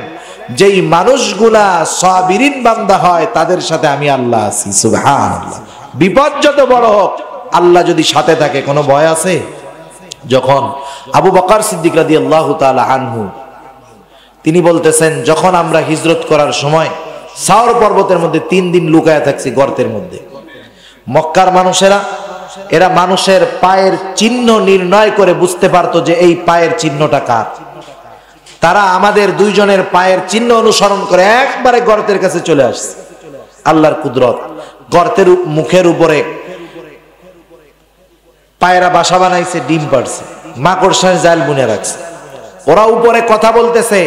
যেই মানুষগুলা সাবিরিন বান্দা হয়, তাদের সাথে আমি আল্লাহ আছি। সুবহানাল্লাহ। বিপদ যত বড় হোক, আল্লাহ যদি সাথে থাকে, কোনো ভয় আছে? যখন আবু বকর সিদ্দিক রাদিয়াল্লাহু তাআলা আনহু তিনি বলতেছেন, যখন আমরা হিজরত করার সময় সাওর পর্বতের মধ্যে 3 দিন লুকায়া থাকছি গর্তের মধ্যে, মক্কার মানুষেরা, এরা মানুষের পায়ের চিহ্ন নির্ণয় করে বুঝতে পারতো যে এই পায়ের চিহ্নটা কার। তারা আমাদের 2 জনের পায়ের চিহ্ন অনুসরণ করে একবারে গর্তের কাছে চলে আসছে। আল্লাহর কুদরত, গর্তের মুখের উপরে পায়রা বাসা বানাইছে, ডিম পাড়ছে, মাকড়সার জাল বুনে রাখছে। ওরা উপরে কথা বলতেছে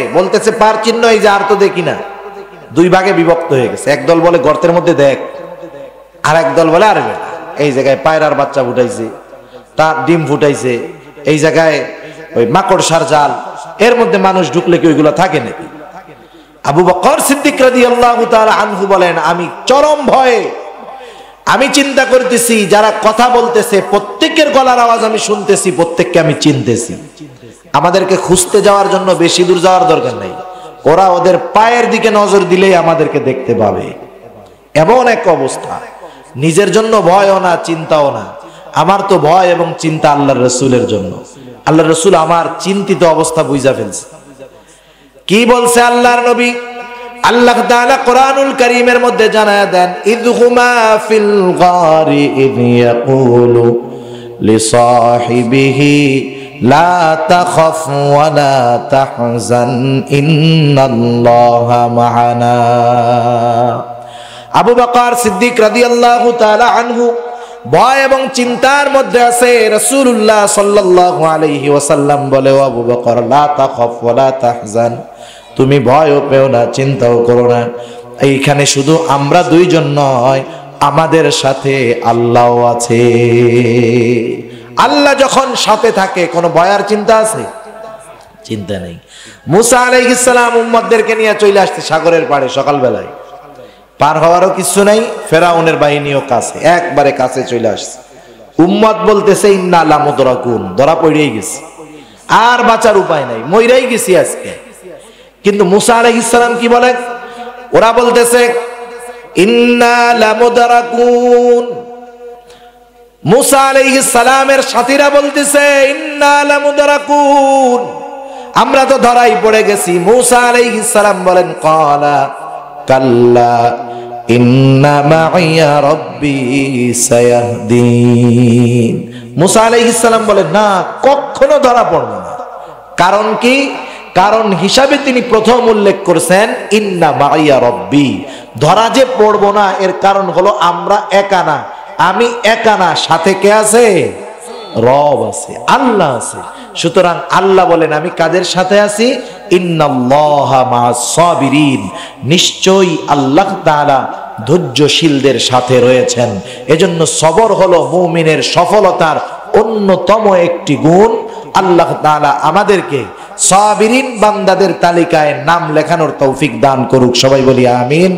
পার চিহ্ন এই যে, আর তো দেখি না। 2 ভাগে বিভক্ত হয়ে গেছে। একদল বলে গর্তের মধ্যে দেখ, আর একদল বলে আরে এই জায়গায় পায়রার বাচ্চা ফুটাইছে, তার ডিম ফুটাইছে, এই জায়গায় ওই মাকড়সার জাল, এর মধ্যে মানুষ ঢুকলে কি ওইগুলো থাকে নাকি? আবু বকর সিদ্দিক রাদিয়াল্লাহু তাআলা আনহু বলেন, আমি চরম ভয়ে, আমি চিন্তা করতেছি যারা কথা বলতেছে প্রত্যেকের গলার আওয়াজ আমি শুনতেছি, প্রত্যেককে আমি চিনতেছি। আমাদেরকে খুঁজতে যাওয়ার জন্য বেশি দূর যাওয়ার দরকার নাই, ওরা ওদের পায়ের দিকে নজর দিলেই আমাদেরকে দেখতে পাবে। এমন এক অবস্থা, নিজের জন্য ভয়ও না, চিন্তাও না। আমার তো ভয় এবং চিন্তা আল্লাহর রাসূলের জন্য। আল্লাহর রাসূল আমার চিন্তিত অবস্থা বুঝা ফেলছে। কি বলছে আল্লাহর নবী? আল্লাহ তাআলা কোরআনুল কারীমের মধ্যে জানায়া দেন, ইযহুমা ফিল গারি ইয ইয়াকুলু লিসাহিবিহি লা তাখাফ ওয়া লা তাহজান ইন্নাল্লাহা মা'ানা। আবু বকর সিদ্দিক রাদিয়াল্লাহু তাআলা আনহু ভয় এবং চিন্তার মধ্যে আছে। রাসূলুল্লাহ সাল্লাল্লাহু আলাইহি ওয়াসাল্লাম বলে, ও আবু বকর, লা তাখাফ ওয়া লা তাহজান, তুমি ভয়ও পেও না, চিন্তাও করো না। এইখানে শুধু আমরা দুইজন নয়, আমাদের সাথে আল্লাহও আছে। আল্লাহ যখন সাথে থাকে কোনো ভয়ের চিন্তা আছে? চিন্তা নেই। মুসা আলাইহিস সালাম উম্মতদেরকে নিয়ে চলে আসছে সাগরের পাড়ে সকালবেলায়, পার হওয়ারও কিছু নাই, ফেরাউনের বাহিনীও কাছে, একবারে কাছে চলে আসছে। উম্মত বলতেছে ইন্না লামুদরাকুন, ধরা পড়েই গেছে, আর বাঁচার উপায় নাই, মইরাই গেছি আজকে। কিন্তু মুসা আলাইহিস সালাম কি বলে? ওরা বলতেছে ইন্না লামুদরাকুন। মুসা আলাইহিস সালামের সাথীরা বলতেছে ইন্না লামুদরাকুন, আমরা তো ধরাই পড়ে গেছি। মুসা আলাইহিস সালাম বলেন, ক্বালা কাল্লা ইন্না মাইয়া রাব্বি সায়াহদিন। মুসা আলাইহিস সালাম বলেন, না, কখনো ধরা পড়বে না। কারণ কি? কারণ হিসাবে তিনি প্রথম উল্লেখ করেছেন ইন্না মাইয়া রাব্বি। ধরা যে পড়বো না এর কারণ হলো আমরা একা না, আমি একা না, সাথে কে আছে? রব আছে, আল্লাহ আছে। সুতরাং আল্লাহ বলেন, আমি কাদের সাথে আছি? ইন্নাল্লাহা মা'আস সাবিরিন, নিশ্চয়ই আল্লাহ তাআলা ধৈর্যশীলদের সাথে রয়েছেন। এজন্য সবর হলো মুমিনের সফলতার অন্যতম একটি গুণ। আল্লাহ তাআলা আমাদেরকে সাবিরিন বান্দাদের তালিকায় নাম লেখানোর তৌফিক দান করুক। সবাই বলি আমিন।